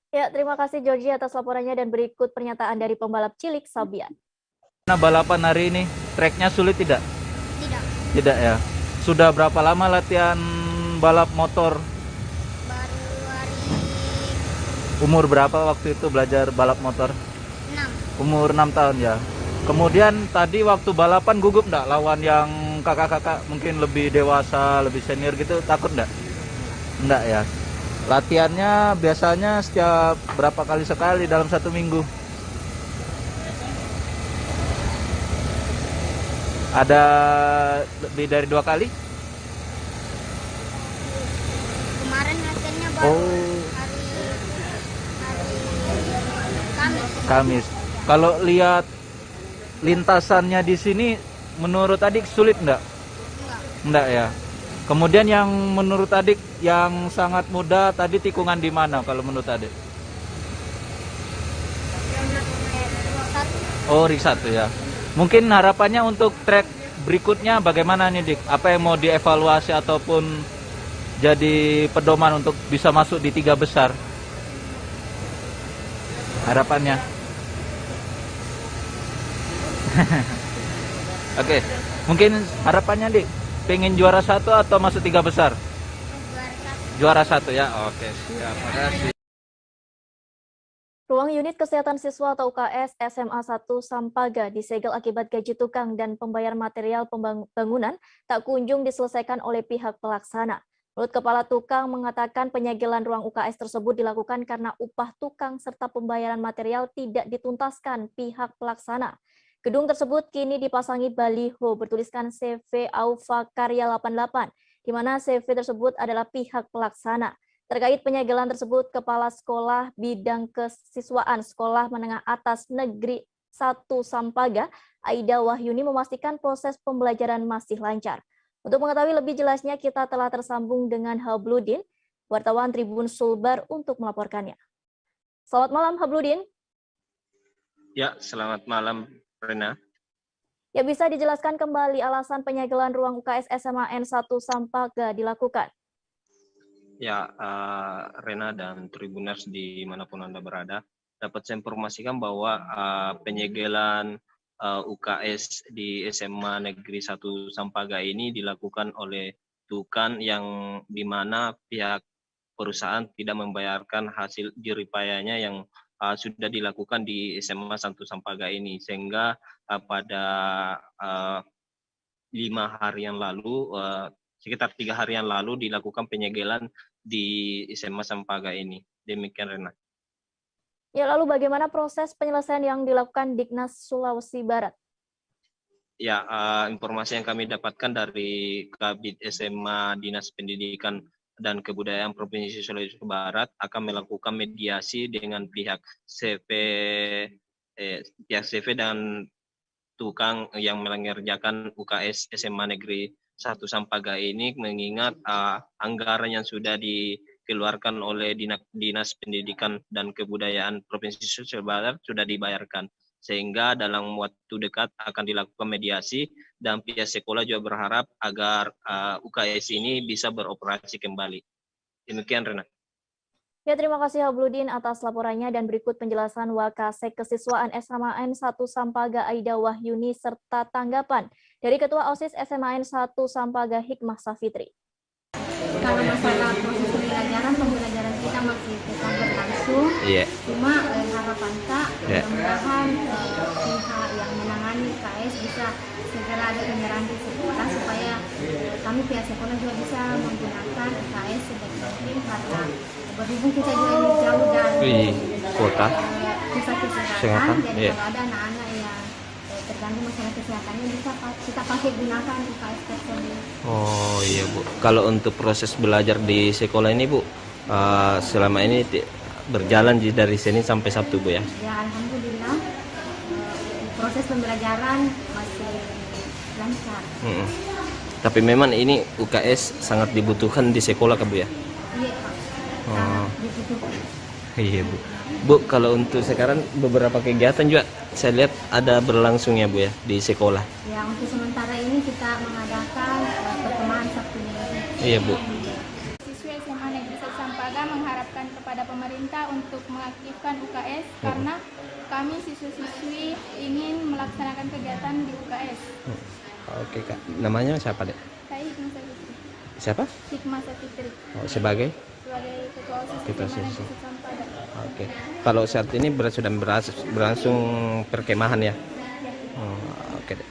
Ya, terima kasih Georgie atas laporannya dan berikut pernyataan dari pembalap cilik Sabian. Nah, balapan hari ini, treknya sulit tidak? Tidak. Tidak ya. Sudah berapa lama latihan balap motor? Baru hari. Umur berapa waktu itu belajar balap motor? 6. Umur 6 tahun ya. Kemudian tadi waktu balapan gugup enggak lawan yang kakak-kakak mungkin lebih dewasa, lebih senior gitu, takut enggak? Enggak ya. Latihannya biasanya setiap berapa kali sekali dalam 1 minggu? Ada lebih dari 2 kali? Kemarin latihannya baru hari Kamis. Kalau lihat lintasannya di sini, menurut adik sulit enggak? Enggak ya. Kemudian yang menurut adik yang sangat mudah tadi tikungan di mana kalau menurut adik? Oh, ring 1 ya. Mungkin harapannya untuk trek berikutnya bagaimana nih Dik? Apa yang mau dievaluasi ataupun jadi pedoman untuk bisa masuk di 3 besar? Harapannya? Oke, mungkin harapannya Dik, pengen juara 1 atau masuk 3 besar? Juara 1 ya, oke siap, makasih. Ruang unit kesehatan siswa atau UKS SMA 1 Sampaga disegel akibat gaji tukang dan pembayar material pembangunan tak kunjung diselesaikan oleh pihak pelaksana. Menurut Kepala Tukang mengatakan penyegelan ruang UKS tersebut dilakukan karena upah tukang serta pembayaran material tidak dituntaskan pihak pelaksana. Gedung tersebut kini dipasangi baliho bertuliskan CV Aufa Karya 88, di mana CV tersebut adalah pihak pelaksana. Terkait penyegelan tersebut, Kepala Sekolah Bidang Kesiswaan Sekolah Menengah Atas Negeri 1 Sampaga, Aida Wahyuni memastikan proses pembelajaran masih lancar. Untuk mengetahui lebih jelasnya, kita telah tersambung dengan Habludin, wartawan Tribun Sulbar untuk melaporkannya. Selamat malam, Habludin. Ya, selamat malam, Rena. Ya, bisa dijelaskan kembali alasan penyegelan ruang UKS SMA N1 Sampaga dilakukan? Ya, Rena dan Tribuners dimanapun Anda berada, dapat saya informasikan bahwa penyegelan UKS di SMA Negeri 1 Sampaga ini dilakukan oleh tukang yang dimana pihak perusahaan tidak membayarkan hasil jeripayanya yang sudah dilakukan di SMA 1 Sampaga ini, sehingga pada 5 harian lalu, sekitar 3 harian lalu dilakukan penyegelan di SMA Sampaga ini. Demikian, Rena. Ya, lalu bagaimana proses penyelesaian yang dilakukan Dignas Sulawesi Barat? Ya, informasi yang kami dapatkan dari Kabid SMA Dinas Pendidikan dan Kebudayaan Provinsi Sulawesi Barat akan melakukan mediasi dengan pihak CV dan tukang yang mengerjakan UKS SMA Negeri 1 Sampaga ini, mengingat anggaran yang sudah dikeluarkan oleh Dinas Pendidikan dan Kebudayaan Provinsi Sulawesi Barat sudah dibayarkan. sehingga dalam waktu dekat akan dilakukan mediasi dan pihak sekolah juga berharap agar UKS ini bisa beroperasi kembali. Demikian Rena. Ya, terima kasih Habludin atas laporannya dan berikut penjelasan Wakasek Kesiswaan SMAN 1 Sampaga Aida Wahyuni serta tanggapan dari Ketua OSIS SMAN 1 Sampaga Hikmah Safitri. Kalau masalah proses pembelajaran kita masih tetap berlangsung. Cuma harapan Kak, mudah-mudahan pihak yang menangani UKS bisa segera ada penyerahan di sekolah supaya kami pihak sekolah juga bisa menggunakan UKS sebaik mungkin karena berhubung kita juga ini jauh dari kota pusat kesehatan, jadi kalau ada anak-anak yang terganggu masalah kesehatannya bisa kita pakai gunakan UKS tersebut. Oh iya Bu, kalau untuk proses belajar di sekolah ini Bu, selama ini berjalan dari Senin sampai Sabtu Bu ya? Ya Alhamdulillah, proses pembelajaran masih lancar. Tapi memang ini UKS sangat dibutuhkan di sekolah Kak Bu ya? Iya Pak, sangat dibutuhkan. Iya Bu. Bu, kalau untuk sekarang beberapa kegiatan juga saya lihat ada berlangsung ya Bu ya di sekolah. Ya untuk sementara ini kita mengadakan pertemuan Sabtu Minggu. Iya Bu. Siswi SMA Negeri 1 Sampaga mengharapkan kepada pemerintah untuk mengaktifkan UKS karena kami siswa-siswi ingin melaksanakan kegiatan di UKS. Oke Kak, namanya siapa dek? Saya Hikmah Safitri. Siapa? Hikmah Safitri. Oh, sebagai Ketua OSIS Ketua SMA OSIS. Negeri 1 Sampaga. Oke. Kalau saat ini sudah berlangsung perkemahan ya? Oke dek.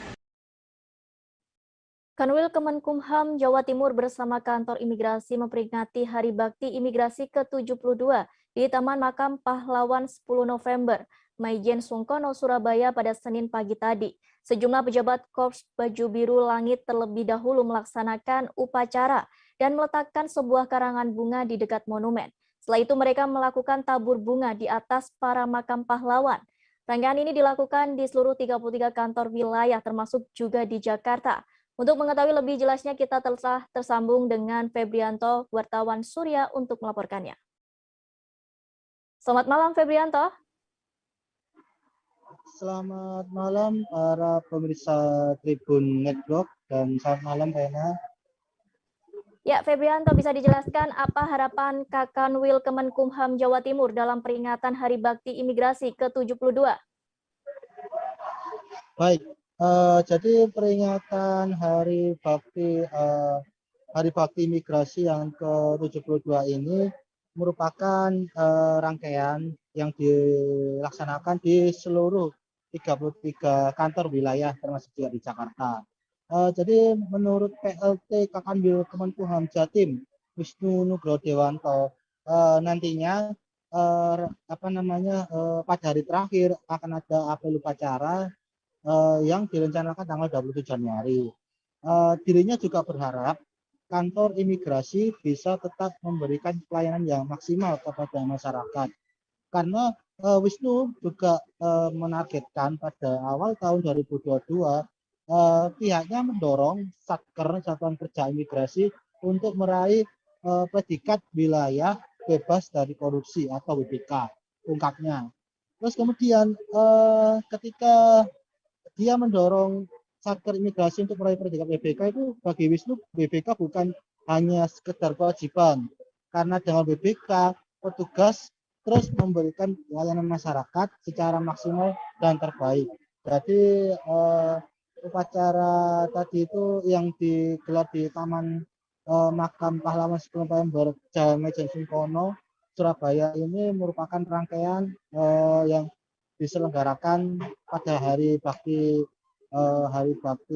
Kanwil Kemenkumham Jawa Timur bersama Kantor Imigrasi memperingati Hari Bakti Imigrasi ke-72 di Taman Makam Pahlawan 10 November, Maijen Sungkono, Surabaya pada Senin pagi tadi. Sejumlah pejabat Korps Baju Biru Langit terlebih dahulu melaksanakan upacara dan meletakkan sebuah karangan bunga di dekat monumen. Setelah itu mereka melakukan tabur bunga di atas para makam pahlawan. Rangkaian ini dilakukan di seluruh 33 kantor wilayah termasuk juga di Jakarta. Untuk mengetahui lebih jelasnya kita telah tersambung dengan Febrianto, wartawan Surya untuk melaporkannya. Selamat malam Febrianto. Selamat malam para pemirsa Tribun Network dan selamat malam Rena. Ya, Febrianto, bisa dijelaskan apa harapan Kakanwil Kemenkumham Jawa Timur dalam peringatan Hari Bakti Imigrasi ke-72? Baik, jadi peringatan Hari Bakti Imigrasi yang ke-72 ini merupakan rangkaian yang dilaksanakan di seluruh 33 kantor wilayah termasuk juga di Jakarta. Jadi menurut PLT Kakanwil Kemenkumham Jatim Wisnu Nugroho Dewanto, nantinya pada hari terakhir akan ada apel upacara yang direncanakan tanggal 27 Januari. Dirinya juga berharap kantor imigrasi bisa tetap memberikan pelayanan yang maksimal kepada masyarakat. Karena Wisnu juga menargetkan pada awal tahun 2022 pihaknya mendorong Satker Satuan Kerja Imigrasi untuk meraih predikat wilayah bebas dari korupsi atau WBK, ungkapnya. Terus kemudian ketika dia mendorong Satker Imigrasi untuk meraih predikat WBK itu bagi Wisnu WBK bukan hanya sekedar kewajiban, karena dengan WBK petugas terus memberikan pelayanan masyarakat secara maksimal dan terbaik. Jadi upacara tadi itu yang digelar di Taman Makam Pahlawan 10 November Jalan Maijen Sungkono, Surabaya ini merupakan rangkaian yang diselenggarakan pada Hari Bakti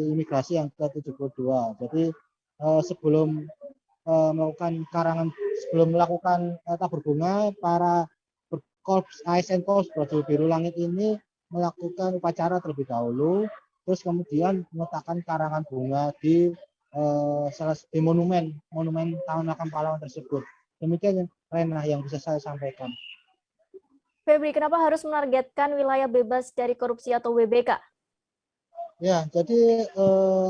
Imigrasi yang ke-72. Jadi sebelum melakukan tabur bunga, para Korps ASN Korps Baju Biru Langit ini melakukan upacara terlebih dahulu, terus kemudian meletakkan karangan bunga di monumen Taman Makam Pahlawan tersebut. Demikian Rena yang bisa saya sampaikan. Febri, kenapa harus menargetkan wilayah bebas dari korupsi atau WBK? Ya, jadi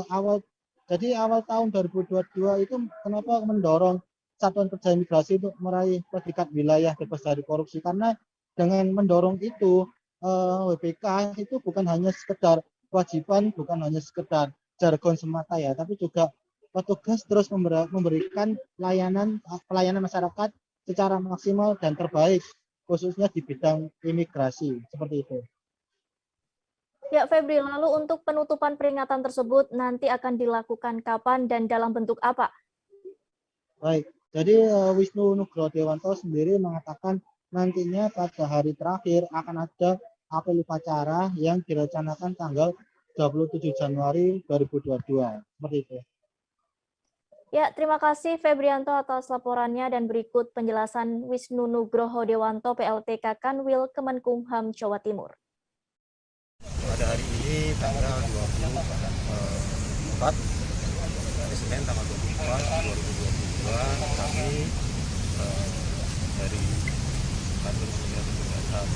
awal tahun 2022 itu kenapa mendorong Satuan Kerja Imigrasi untuk meraih predikat wilayah bebas dari korupsi, karena dengan mendorong itu WBK itu bukan hanya sekedar kewajiban, bukan hanya sekedar jargon semata ya, tapi juga petugas terus memberikan pelayanan masyarakat secara maksimal dan terbaik, khususnya di bidang imigrasi, seperti itu. Ya, Febri, lalu untuk penutupan peringatan tersebut nanti akan dilakukan kapan dan dalam bentuk apa? Baik, jadi Wisnu Nugroho Dewanto sendiri mengatakan nantinya pada hari terakhir akan ada apel upacara yang direncanakan tanggal 27 Januari 2022. Seperti itu. Ya, terima kasih Febrianto atas laporannya dan berikut penjelasan Wisnu Nugroho Dewanto PLTK Kanwil Kemenkumham Jawa Timur. Pada hari ini tanggal 24 hari Senin tanggal 24 2022 kami dari kantor Kemenkumham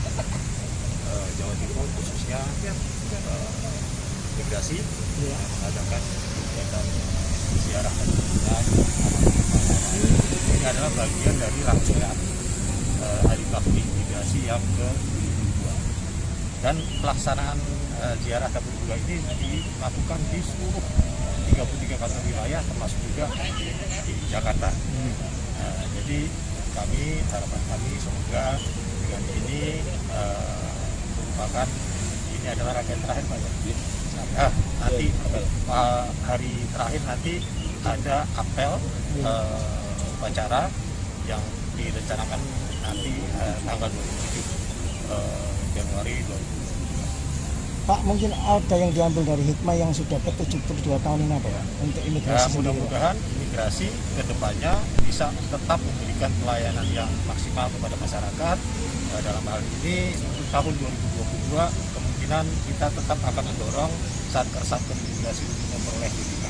Jawa Timur khususnya migrasi mengadakan kegiatan ziarah dan kunjungan. Ini adalah bagian dari rangkaian Hari Bakti Migrasi yang ke-72 dan pelaksanaan ziarah ke-72 ini dilakukan di seluruh 33 kantor wilayah termasuk juga di Jakarta. Jadi harapan kami semoga dengan ini merupakan ini adalah rangkaian terakhir Pak ya. Nanti hari terakhir nanti ada apel upacara yang direncanakan nanti tanggal 27 Januari 2022. Pak, mungkin ada yang diambil dari hikmah yang sudah ke-72 tahun ini apa Pak? Untuk imigrasi mudah-mudahan imigrasi ke depannya bisa tetap memberikan pelayanan yang maksimal kepada masyarakat. Dalam hal ini tahun 2022 kemungkinan kita tetap akan mendorong satker imigrasi untuk memperoleh GPK.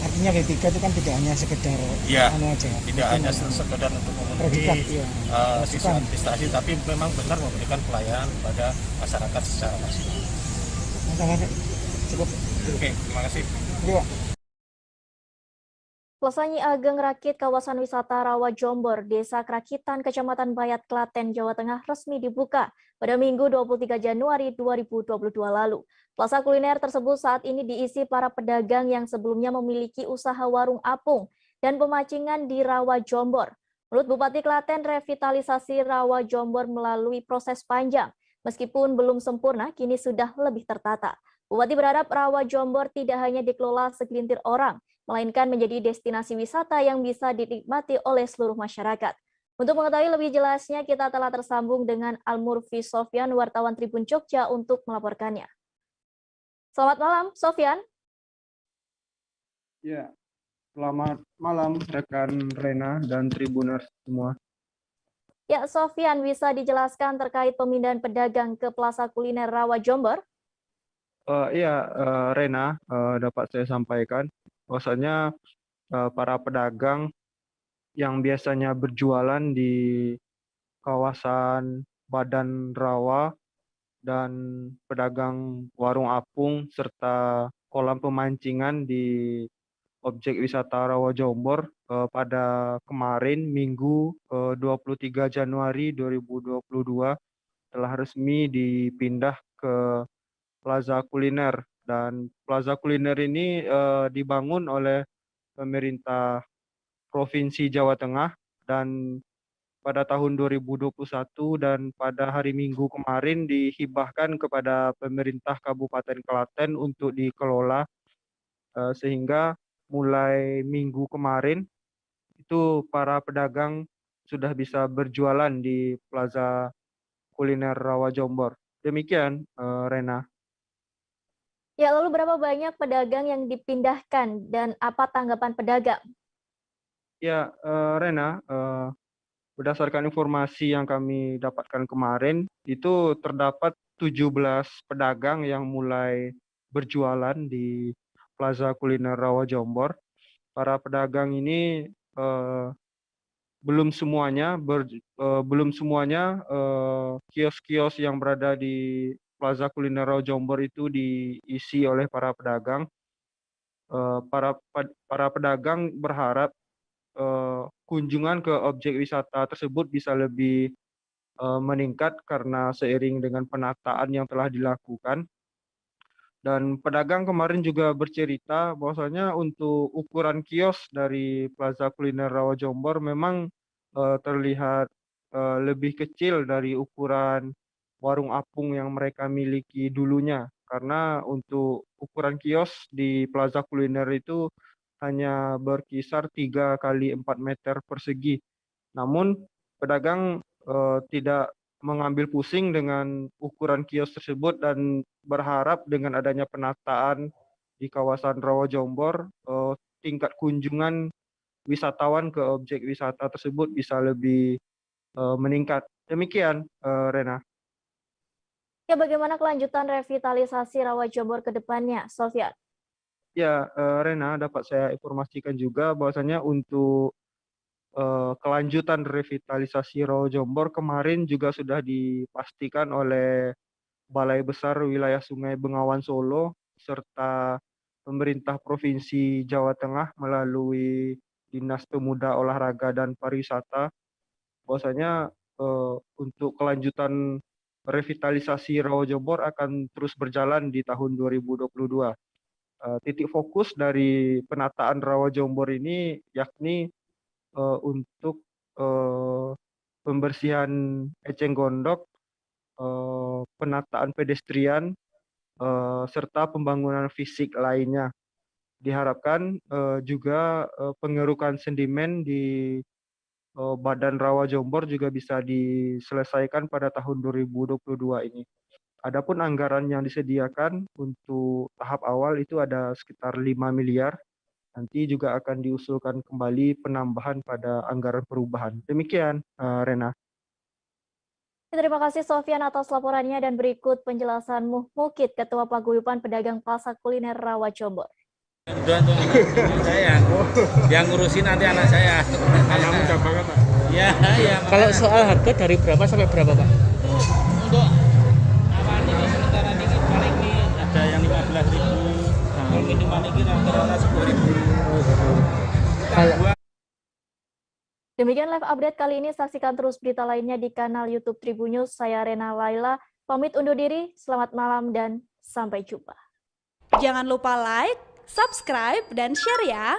Artinya GPK itu kan tidak hanya sekedar aja. Tidak hanya sekedar untuk memenuhi sisi administrasi, tapi memang benar memberikan pelayanan kepada masyarakat secara maksimal. Cukup. Oke, terima kasih. Plaza Nyi Ageng Rakit kawasan wisata Rawa Jombor, Desa Krakitan, Kecamatan Bayat, Klaten, Jawa Tengah resmi dibuka pada Minggu 23 Januari 2022 lalu. Plaza kuliner tersebut saat ini diisi para pedagang yang sebelumnya memiliki usaha warung apung dan pemacingan di Rawa Jombor. Menurut Bupati Klaten, revitalisasi Rawa Jombor melalui proses panjang. Meskipun belum sempurna, kini sudah lebih tertata. Bupati berharap Rawa Jombor tidak hanya dikelola segelintir orang, melainkan menjadi destinasi wisata yang bisa dinikmati oleh seluruh masyarakat. Untuk mengetahui lebih jelasnya, kita telah tersambung dengan Almurfi Sofyan, wartawan Tribun Jogja, untuk melaporkannya. Selamat malam, Sofyan. Ya, selamat malam rekan Rena dan Tribuners semua. Ya, Sofyan, bisa dijelaskan terkait pemindahan pedagang ke Plaza Kuliner Rawa Jombor? Rena, dapat saya sampaikan bahwasanya para pedagang yang biasanya berjualan di kawasan Badan Rawa dan pedagang warung apung serta kolam pemancingan di objek wisata Rawa Jombor pada kemarin Minggu 23 Januari 2022 telah resmi dipindah ke Plaza Kuliner, dan Plaza Kuliner ini dibangun oleh pemerintah Provinsi Jawa Tengah dan pada tahun 2021 dan pada hari Minggu kemarin dihibahkan kepada pemerintah Kabupaten Klaten untuk dikelola, sehingga mulai Minggu kemarin itu para pedagang sudah bisa berjualan di Plaza Kuliner Rawa Jombor. Demikian, Rena. Ya, lalu berapa banyak pedagang yang dipindahkan dan apa tanggapan pedagang? Ya, Rena, berdasarkan informasi yang kami dapatkan kemarin, itu terdapat 17 pedagang yang mulai berjualan di Plaza Kuliner Rawa Jombor. Para pedagang ini belum semuanya kios-kios yang berada di Plaza Kuliner Rawa Jombor itu diisi oleh para pedagang. Para pedagang berharap kunjungan ke objek wisata tersebut bisa lebih meningkat karena seiring dengan penataan yang telah dilakukan. Dan pedagang kemarin juga bercerita bahwasanya untuk ukuran kios dari Plaza Kuliner Rawajombor memang terlihat lebih kecil dari ukuran warung apung yang mereka miliki dulunya. Karena untuk ukuran kios di Plaza Kuliner itu hanya berkisar 3 kali 4 meter persegi. Namun pedagang tidak mengambil pusing dengan ukuran kios tersebut dan berharap dengan adanya penataan di kawasan Rawajombor, tingkat kunjungan wisatawan ke objek wisata tersebut bisa lebih meningkat. Demikian, Rena. Ya, bagaimana kelanjutan revitalisasi Rawajombor ke depannya, Sofyan? Ya, Rena, dapat saya informasikan juga bahwasanya untuk kelanjutan revitalisasi Rawajombor kemarin juga sudah dipastikan oleh Balai Besar Wilayah Sungai Bengawan Solo serta pemerintah Provinsi Jawa Tengah melalui Dinas Pemuda Olahraga dan Pariwisata bahwasanya untuk kelanjutan revitalisasi Rawajombor akan terus berjalan di tahun 2022. Titik fokus dari penataan Rawajombor ini yakni untuk pembersihan eceng gondok, penataan pedestrian, serta pembangunan fisik lainnya. Diharapkan juga pengerukan sedimen di Badan Rawajombor juga bisa diselesaikan pada tahun 2022 ini. Adapun anggaran yang disediakan untuk tahap awal itu ada sekitar 5 miliar. Nanti juga akan diusulkan kembali penambahan pada anggaran perubahan. Demikian, Rena. Terima kasih Sofyan atas laporannya dan berikut penjelasan Mukid, Ketua Paguyuban Pedagang Pasar Kuliner Rawajombor. Udah untuk saya, yang ngurusin nanti anak saya. Anakmu gampang Pak? Ya. Kalau soal harga dari berapa sampai berapa Pak? Untuk awan ini sementara ini paling ini ada yang 15.000. Kalau ini paling ini rata-rata 10.000. Demikian live update kali ini. Saksikan terus berita lainnya di kanal YouTube Tribunnews. Saya Rena Laila, pamit undur diri. Selamat malam dan sampai jumpa. Jangan lupa like, subscribe, dan share ya.